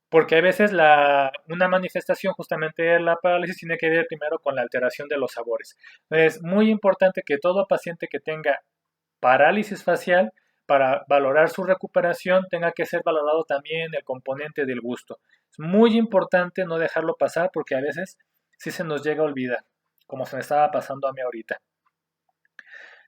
porque a veces una manifestación justamente de la parálisis tiene que ver primero con la alteración de los sabores. Es muy importante que todo paciente que tenga parálisis facial, para valorar su recuperación, tenga que ser valorado también el componente del gusto. Es muy importante no dejarlo pasar porque a veces sí se nos llega a olvidar, como se me estaba pasando a mí ahorita.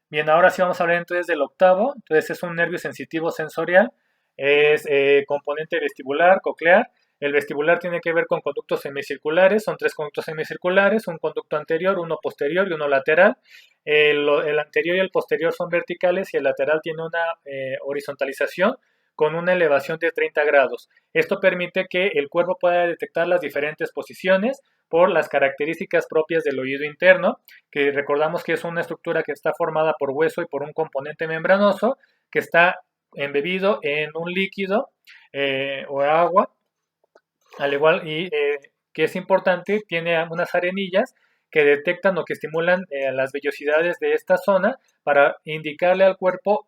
Bien, ahora sí vamos a hablar entonces del octavo. Entonces es un nervio sensitivo sensorial, es componente vestibular, coclear. El vestibular tiene que ver con conductos semicirculares, son 3 conductos semicirculares, un conducto anterior, uno posterior y uno lateral. El anterior y el posterior son verticales y el lateral tiene una horizontalización con una elevación de 30 grados. Esto permite que el cuerpo pueda detectar las diferentes posiciones por las características propias del oído interno, que recordamos que es una estructura que está formada por hueso y por un componente membranoso que está embebido en un líquido o agua, al igual y que es importante, tiene unas arenillas que detectan o que estimulan las vellosidades de esta zona para indicarle al cuerpo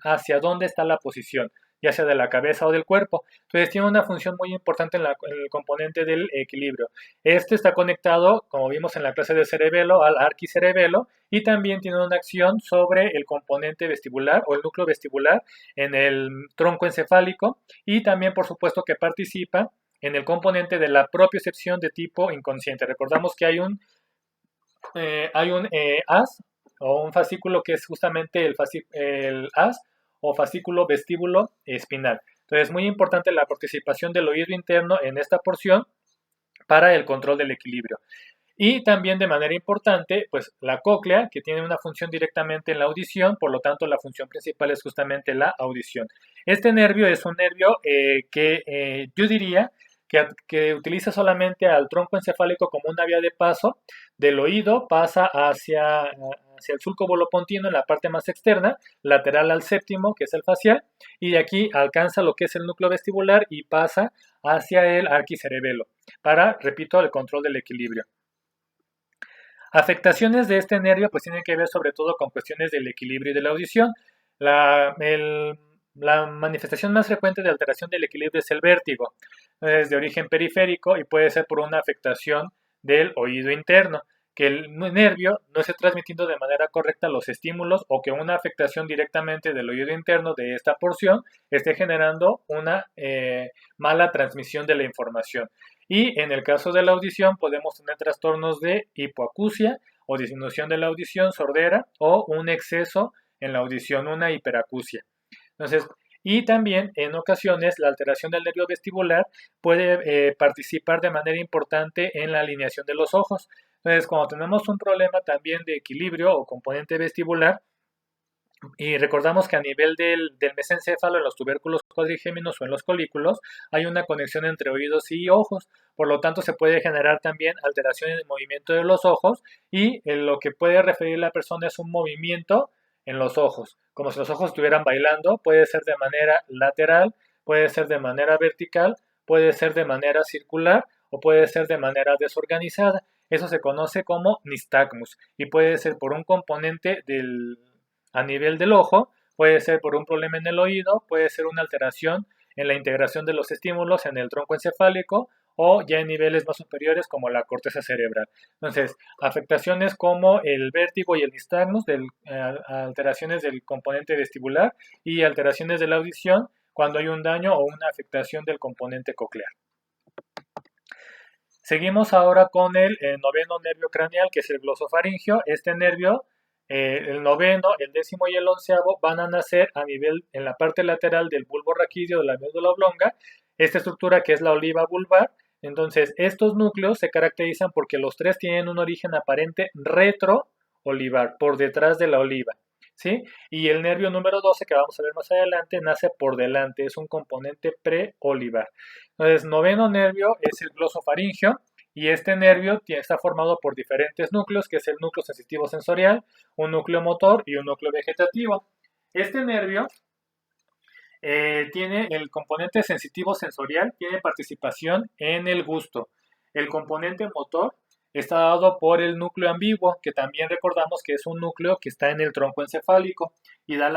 hacia dónde está la posición, ya sea de la cabeza o del cuerpo. Entonces tiene una función muy importante en el componente del equilibrio. Este está conectado, como vimos en la clase de cerebelo, al arquicerebelo, y también tiene una acción sobre el componente vestibular o el núcleo vestibular en el tronco encefálico, y también por supuesto que participa en el componente de la propiocepción de tipo inconsciente. Recordamos que hay un haz o un fascículo que es justamente el haz o fascículo vestíbulo espinal. Entonces es muy importante la participación del oído interno en esta porción para el control del equilibrio. Y también de manera importante, pues la cóclea, que tiene una función directamente en la audición, por lo tanto la función principal es justamente la audición. Este nervio es un nervio que yo diría que utiliza solamente al tronco encefálico como una vía de paso. Del oído pasa hacia el sulco volopontino en la parte más externa, lateral al séptimo, que es el facial, y de aquí alcanza lo que es el núcleo vestibular y pasa hacia el arquicerebelo para, repito, el control del equilibrio. Afectaciones de este nervio pues tienen que ver sobre todo con cuestiones del equilibrio y de la audición. La manifestación más frecuente de alteración del equilibrio es el vértigo. Es de origen periférico y puede ser por una afectación del oído interno, que el nervio no esté transmitiendo de manera correcta los estímulos o que una afectación directamente del oído interno de esta porción esté generando una mala transmisión de la información. Y en el caso de la audición podemos tener trastornos de hipoacusia o disminución de la audición, sordera o un exceso en la audición, una hiperacusia. Entonces, y también en ocasiones la alteración del nervio vestibular puede participar de manera importante en la alineación de los ojos. Entonces, cuando tenemos un problema también de equilibrio o componente vestibular, y recordamos que a nivel del mesencéfalo, en los tubérculos cuadrigéminos o en los colículos, hay una conexión entre oídos y ojos. Por lo tanto, se puede generar también alteración en el movimiento de los ojos y lo que puede referir la persona es un movimiento en los ojos, como si los ojos estuvieran bailando. Puede ser de manera lateral, puede ser de manera vertical, puede ser de manera circular o puede ser de manera desorganizada. Eso se conoce como nistagmus y puede ser por un componente a nivel del ojo, puede ser por un problema en el oído, puede ser una alteración en la integración de los estímulos en el tronco encefálico o ya en niveles más superiores como la corteza cerebral. Entonces, afectaciones como el vértigo y el nistagmus, alteraciones del componente vestibular y alteraciones de la audición cuando hay un daño o una afectación del componente coclear. Seguimos ahora con el noveno nervio craneal, que es el glosofaringio. Este nervio, el noveno, el décimo y el onceavo, van a nacer a nivel en la parte lateral del bulbo raquídeo de la médula oblonga. Esta estructura que es la oliva vulvar. Entonces, estos núcleos se caracterizan porque los tres tienen un origen aparente retroolivar, por detrás de la oliva. ¿Sí? Y el nervio número 12, que vamos a ver más adelante, nace por delante, es un componente preolivar. Entonces, noveno nervio es el glosofaringio y este nervio está formado por diferentes núcleos, que es el núcleo sensitivo sensorial, un núcleo motor y un núcleo vegetativo. Este nervio tiene el componente sensitivo sensorial, tiene participación en el gusto. El componente motor está dado por el núcleo ambiguo, que también recordamos que es un núcleo que está en el tronco encefálico y da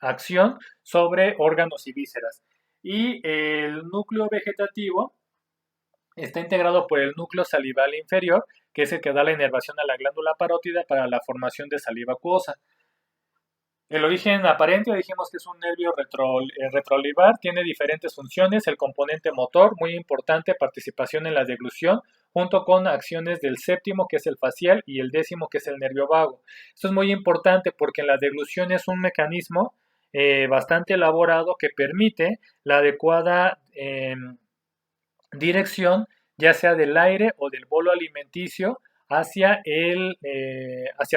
acción sobre órganos y vísceras. Y el núcleo vegetativo está integrado por el núcleo salival inferior, que es el que da la inervación a la glándula parótida para la formación de saliva acuosa. El origen aparente, dijimos que es un nervio retroolivar, tiene diferentes funciones, el componente motor, muy importante, participación en la deglución, junto con acciones del séptimo, que es el facial, y el décimo, que es el nervio vago. Esto es muy importante porque la deglución es un mecanismo bastante elaborado que permite la adecuada dirección, ya sea del aire o del bolo alimenticio, hacia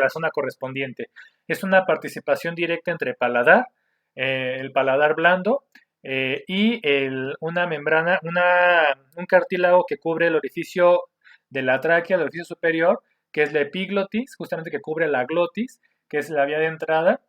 la zona correspondiente. Es una participación directa entre paladar, el paladar blando y una membrana, un cartílago que cubre el orificio de la tráquea, el orificio superior, que es la epiglotis, justamente que cubre la glotis, que es la vía de entrada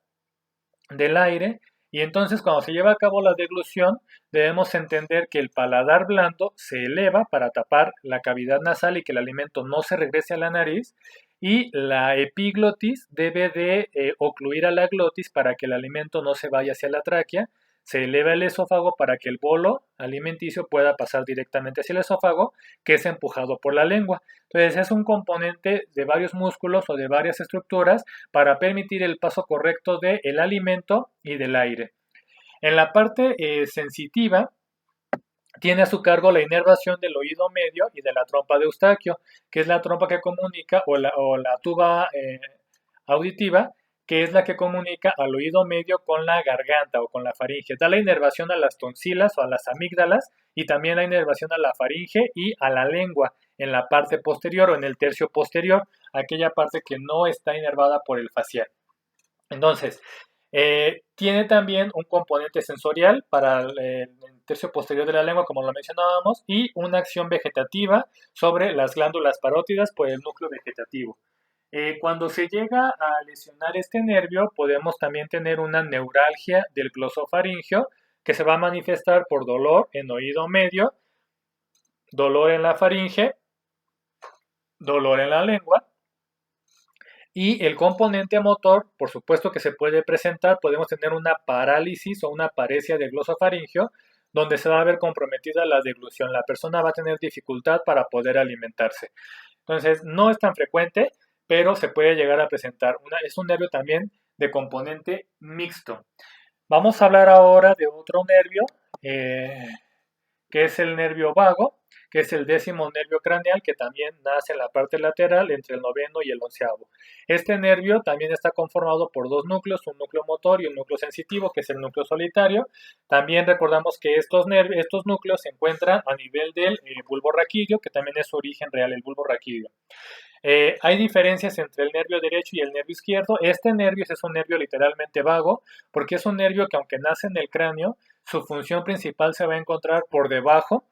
del aire. Y entonces cuando se lleva a cabo la deglución, debemos entender que el paladar blando se eleva para tapar la cavidad nasal y que el alimento no se regrese a la nariz, y la epiglotis debe de ocluir a la glotis para que el alimento no se vaya hacia la tráquea. Se eleva el esófago para que el bolo alimenticio pueda pasar directamente hacia el esófago, que es empujado por la lengua. Entonces es un componente de varios músculos o de varias estructuras para permitir el paso correcto del alimento y del aire. En la parte sensitiva, tiene a su cargo la inervación del oído medio y de la trompa de Eustaquio, que es la trompa que comunica, o la tuba auditiva, que es la que comunica al oído medio con la garganta o con la faringe. Da la inervación a las tonsilas o a las amígdalas y también la inervación a la faringe y a la lengua. en la parte posterior o en el tercio posterior, aquella parte que no está inervada por el facial. Entonces, tiene también un componente sensorial para el tercio posterior de la lengua, como lo mencionábamos, y una acción vegetativa sobre las glándulas parótidas por el núcleo vegetativo. Cuando se llega a lesionar este nervio, podemos también tener una neuralgia del glosofaringeo que se va a manifestar por dolor en oído medio, dolor en la faringe, dolor en la lengua. Y el componente motor, por supuesto que se puede presentar, podemos tener una parálisis o una paresia del glosofaringeo, donde se va a ver comprometida la deglución. La persona va a tener dificultad para poder alimentarse. Entonces, no es tan frecuente, pero se puede llegar a presentar. Es un nervio también de componente mixto. Vamos a hablar ahora de otro nervio, que es el nervio vago, que es el 10º nervio craneal, que también nace en la parte lateral entre el 9º y el 11º. Este nervio también está conformado por dos núcleos, un núcleo motor y un núcleo sensitivo, que es el núcleo solitario. También recordamos que estos núcleos se encuentran a nivel del bulbo raquídeo, que también es su origen real, el bulbo raquídeo. Hay diferencias entre el nervio derecho y el nervio izquierdo. Este nervio es un nervio literalmente vago, porque es un nervio que aunque nace en el cráneo, su función principal se va a encontrar por debajo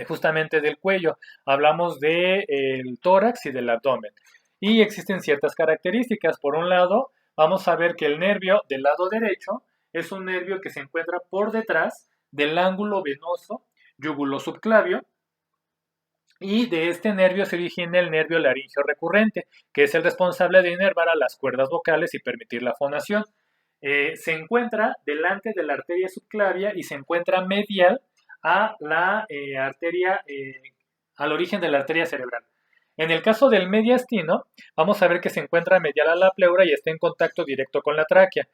justamente del cuello. Hablamos del tórax y del abdomen. Y existen ciertas características. Por un lado, vamos a ver que el nervio del lado derecho es un nervio que se encuentra por detrás del ángulo venoso yugulosubclavio, y de este nervio se origina el nervio laríngeo recurrente, que es el responsable de inervar a las cuerdas vocales y permitir la fonación. Se encuentra delante de la arteria subclavia y se encuentra medial a la arteria, al origen de la arteria cerebral. En el caso del mediastino, vamos a ver que se encuentra medial a la pleura y está en contacto directo con la tráquea.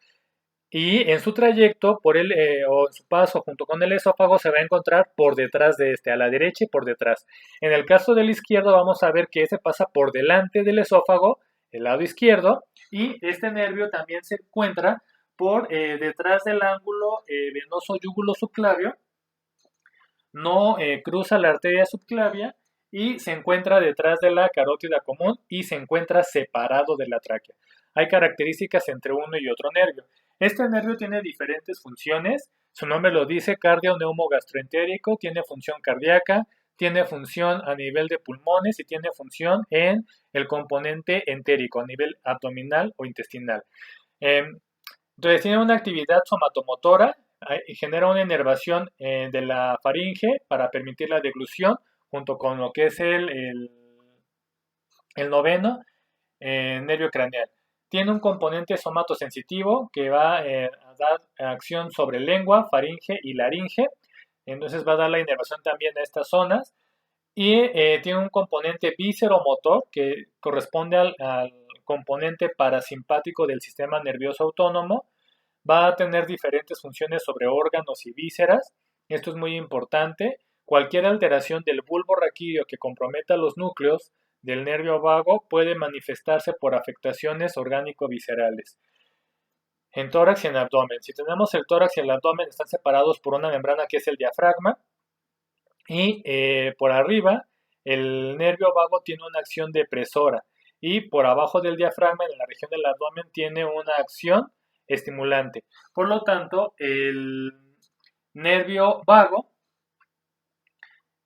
Y en su trayecto, o en su paso junto con el esófago, se va a encontrar por detrás de este, a la derecha y por detrás. En el caso del izquierdo, vamos a ver que ese pasa por delante del esófago, el lado izquierdo, y este nervio también se encuentra por detrás del ángulo venoso yugulosubclavio, no cruza la arteria subclavia y se encuentra detrás de la carótida común y se encuentra separado de la tráquea. Hay características entre uno y otro nervio. Este nervio tiene diferentes funciones, su nombre lo dice, cardio-neumogastroentérico, tiene función cardíaca, tiene función a nivel de pulmones y tiene función en el componente entérico, a nivel abdominal o intestinal. Entonces tiene una actividad somatomotora y genera una inervación de la faringe para permitir la deglución, junto con lo que es el 9º nervio craneal. Tiene un componente somatosensitivo que va a dar acción sobre lengua, faringe y laringe. Entonces va a dar la inervación también a estas zonas. Y tiene un componente vísceromotor que corresponde al componente parasimpático del sistema nervioso autónomo. Va a tener diferentes funciones sobre órganos y vísceras. Esto es muy importante. Cualquier alteración del bulbo raquídeo que comprometa los núcleos del nervio vago puede manifestarse por afectaciones orgánico-viscerales en tórax y en abdomen. Si tenemos el tórax y el abdomen, están separados por una membrana que es el diafragma, y por arriba el nervio vago tiene una acción depresora y por abajo del diafragma, en la región del abdomen, tiene una acción estimulante. Por lo tanto, el nervio vago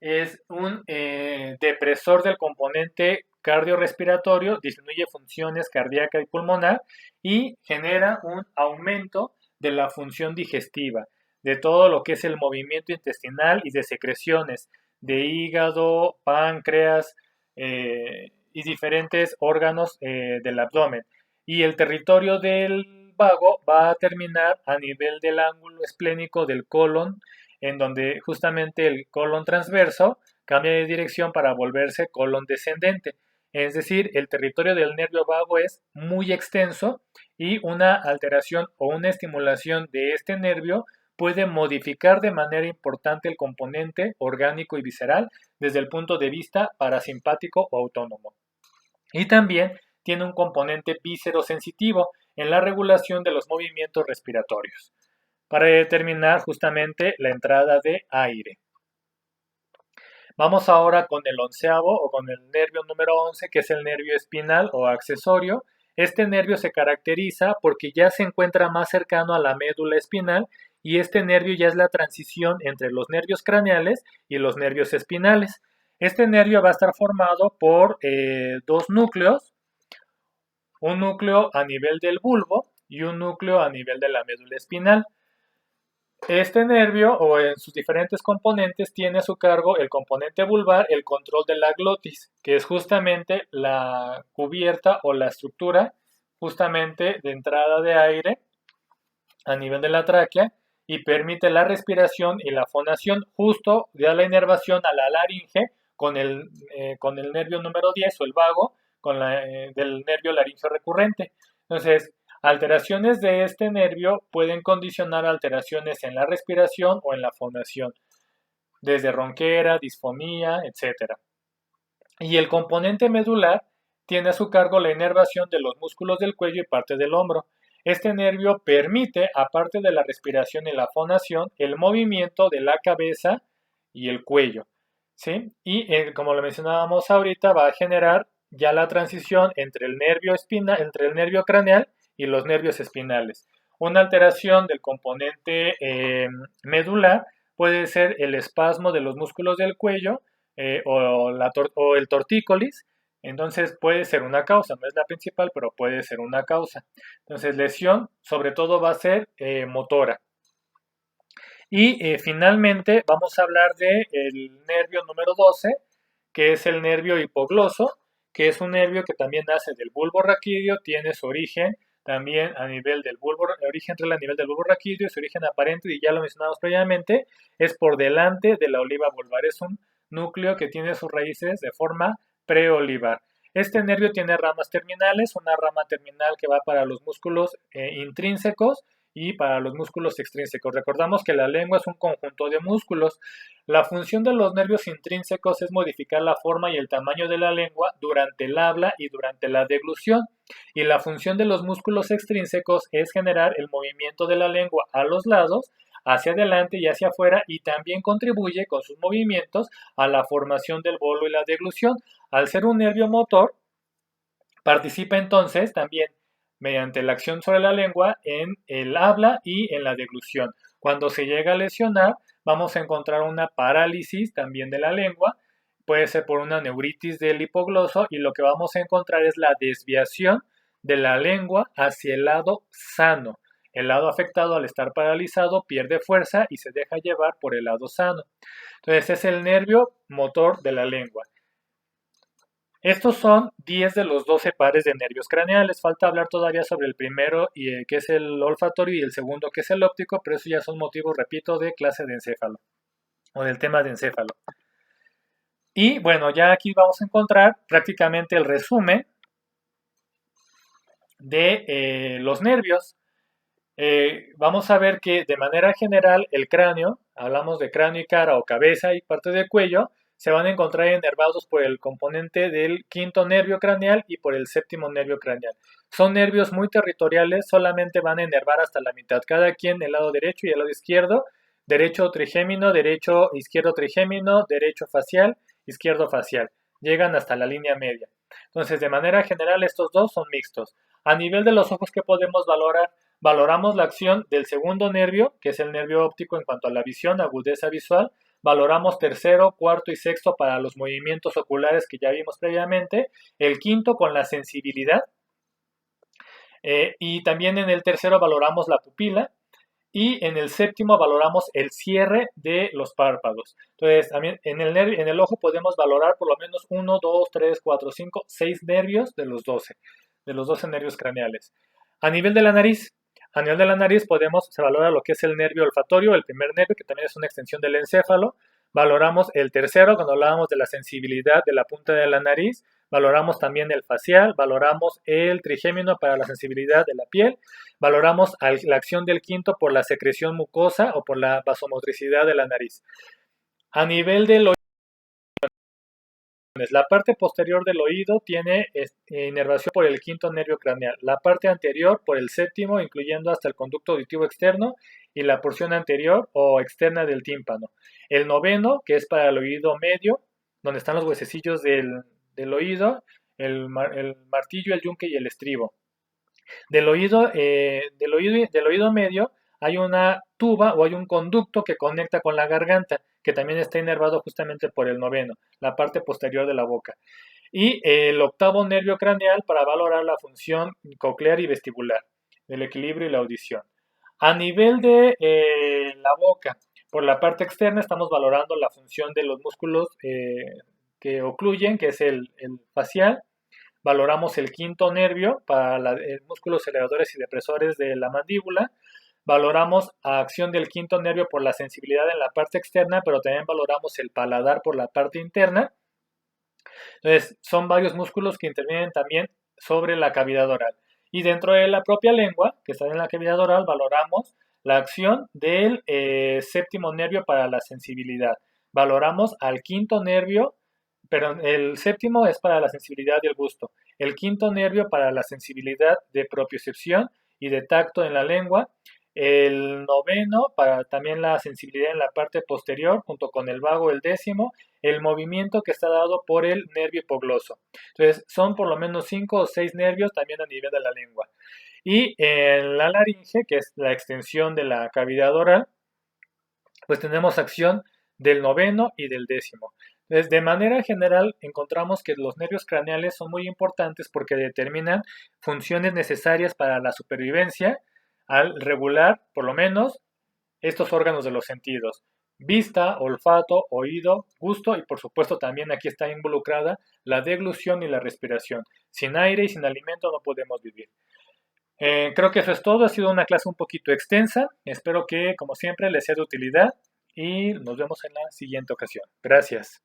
es un depresor del componente cardiorrespiratorio, disminuye funciones cardíaca y pulmonar y genera un aumento de la función digestiva, de todo lo que es el movimiento intestinal y de secreciones de hígado, páncreas y diferentes órganos del abdomen. Y el territorio del vago va a terminar a nivel del ángulo esplénico del colon, en donde justamente el colon transverso cambia de dirección para volverse colon descendente. Es decir, el territorio del nervio vago es muy extenso y una alteración o una estimulación de este nervio puede modificar de manera importante el componente orgánico y visceral desde el punto de vista parasimpático o autónomo. Y también tiene un componente víscerosensitivo en la regulación de los movimientos respiratorios, para determinar justamente la entrada de aire. Vamos ahora con el onceavo o con el nervio número 11, que es el nervio espinal o accesorio. Este nervio se caracteriza porque ya se encuentra más cercano a la médula espinal y este nervio ya es la transición entre los nervios craneales y los nervios espinales. Este nervio va a estar formado por dos núcleos, un núcleo a nivel del bulbo y un núcleo a nivel de la médula espinal. Este nervio, o en sus diferentes componentes, tiene a su cargo el componente vulvar, el control de la glotis, que es justamente la cubierta o la estructura justamente de entrada de aire a nivel de la tráquea y permite la respiración y la fonación, justo de la inervación a la laringe con el nervio número 10 o el vago del nervio laringeo recurrente. Entonces, alteraciones de este nervio pueden condicionar alteraciones en la respiración o en la fonación, desde ronquera, disfonía, etc. Y el componente medular tiene a su cargo la inervación de los músculos del cuello y parte del hombro. Este nervio permite, aparte de la respiración y la fonación, el movimiento de la cabeza y el cuello, ¿sí? Y como lo mencionábamos ahorita, va a generar ya la transición entre el nervio craneal y los nervios espinales. Una alteración del componente medular puede ser el espasmo de los músculos del cuello o el tortícolis. Entonces puede ser una causa, no es la principal, pero puede ser una causa. Entonces lesión sobre todo va a ser motora. Y finalmente vamos a hablar del nervio número 12, que es el nervio hipogloso, que es un nervio que también nace del bulbo raquídeo, tiene su origen también a nivel del bulbo, origen real a nivel del bulbo raquídeo, su origen aparente, y ya lo mencionamos previamente, es por delante de la oliva vulvar. Es un núcleo que tiene sus raíces de forma preolivar. Este nervio tiene ramas terminales, una rama terminal que va para los músculos intrínsecos y para los músculos extrínsecos. Recordamos que la lengua es un conjunto de músculos. La función de los nervios intrínsecos es modificar la forma y el tamaño de la lengua durante el habla y durante la deglución. Y la función de los músculos extrínsecos es generar el movimiento de la lengua a los lados, hacia adelante y hacia afuera, y también contribuye con sus movimientos a la formación del bolo y la deglución. Al ser un nervio motor, participa entonces también mediante la acción sobre la lengua en el habla y en la deglución. Cuando se llega a lesionar, vamos a encontrar una parálisis también de la lengua, puede ser por una neuritis del hipogloso, y lo que vamos a encontrar es la desviación de la lengua hacia el lado sano. El lado afectado, al estar paralizado, pierde fuerza y se deja llevar por el lado sano. Entonces es el nervio motor de la lengua. Estos son 10 de los 12 pares de nervios craneales. Falta hablar todavía sobre el primero, que es el olfatorio, y el segundo, que es el óptico, pero eso ya son motivos, repito, de clase de encéfalo o del tema de encéfalo. Y bueno, ya aquí vamos a encontrar prácticamente el resumen de los nervios. Vamos a ver que de manera general el cráneo, hablamos de cráneo y cara o cabeza y parte del cuello, se van a encontrar inervados por el componente del quinto nervio craneal y por el séptimo nervio craneal. Son nervios muy territoriales, solamente van a inervar hasta la mitad, cada quien el lado derecho y el lado izquierdo, derecho trigémino, derecho izquierdo trigémino, derecho facial, izquierdo facial. Llegan hasta la línea media. Entonces, de manera general, estos dos son mixtos. A nivel de los ojos, ¿qué podemos valorar? Valoramos la acción del segundo nervio, que es el nervio óptico en cuanto a la visión, agudeza visual. Valoramos tercero, cuarto y sexto para los movimientos oculares que ya vimos previamente. El quinto con la sensibilidad. Y también en el tercero valoramos la pupila. Y en el séptimo valoramos el cierre de los párpados. Entonces, también en el ojo podemos valorar por lo menos 1, 2, 3, 4, 5, 6 nervios de los 12 nervios craneales. A nivel de la nariz, se valora lo que es el nervio olfatorio, el primer nervio, que también es una extensión del encéfalo. Valoramos el tercero, cuando hablábamos de la sensibilidad de la punta de la nariz. Valoramos también el facial, valoramos el trigémino para la sensibilidad de la piel, valoramos la acción del quinto por la secreción mucosa o por la vasomotricidad de la nariz. A nivel del oído, la parte posterior del oído tiene inervación por el quinto nervio craneal, la parte anterior por el séptimo, incluyendo hasta el conducto auditivo externo, y la porción anterior o externa del tímpano. El noveno, que es para el oído medio, donde están los huesecillos del oído, el martillo, el yunque y el estribo. Del oído medio hay una tuba o hay un conducto que conecta con la garganta, que también está inervado justamente por el noveno, la parte posterior de la boca. Y el octavo nervio craneal para valorar la función coclear y vestibular, el equilibrio y la audición. A nivel de la boca, por la parte externa estamos valorando la función de los músculos que ocluyen, que es el facial. Valoramos el quinto nervio para músculos elevadores y depresores de la mandíbula. Valoramos acción del quinto nervio por la sensibilidad en la parte externa, pero también valoramos el paladar por la parte interna. Entonces, son varios músculos que intervienen también sobre la cavidad oral. Y dentro de la propia lengua, que está en la cavidad oral, valoramos la acción del séptimo nervio para la sensibilidad. Valoramos al quinto nervio, pero el séptimo es para la sensibilidad y el gusto. El quinto nervio para la sensibilidad de propiocepción y de tacto en la lengua. El noveno para también la sensibilidad en la parte posterior, junto con el vago, el décimo, el movimiento que está dado por el nervio hipogloso. Entonces, son por lo menos 5 o 6 nervios también a nivel de la lengua. Y en la laringe, que es la extensión de la cavidad oral, pues tenemos acción del noveno y del décimo. Entonces, de manera general, encontramos que los nervios craneales son muy importantes porque determinan funciones necesarias para la supervivencia al regular, por lo menos, estos órganos de los sentidos: vista, olfato, oído, gusto y por supuesto también aquí está involucrada la deglución y la respiración. Sin aire y sin alimento no podemos vivir. Creo que eso es todo. Ha sido una clase un poquito extensa. Espero que, como siempre, les sea de utilidad y nos vemos en la siguiente ocasión. Gracias.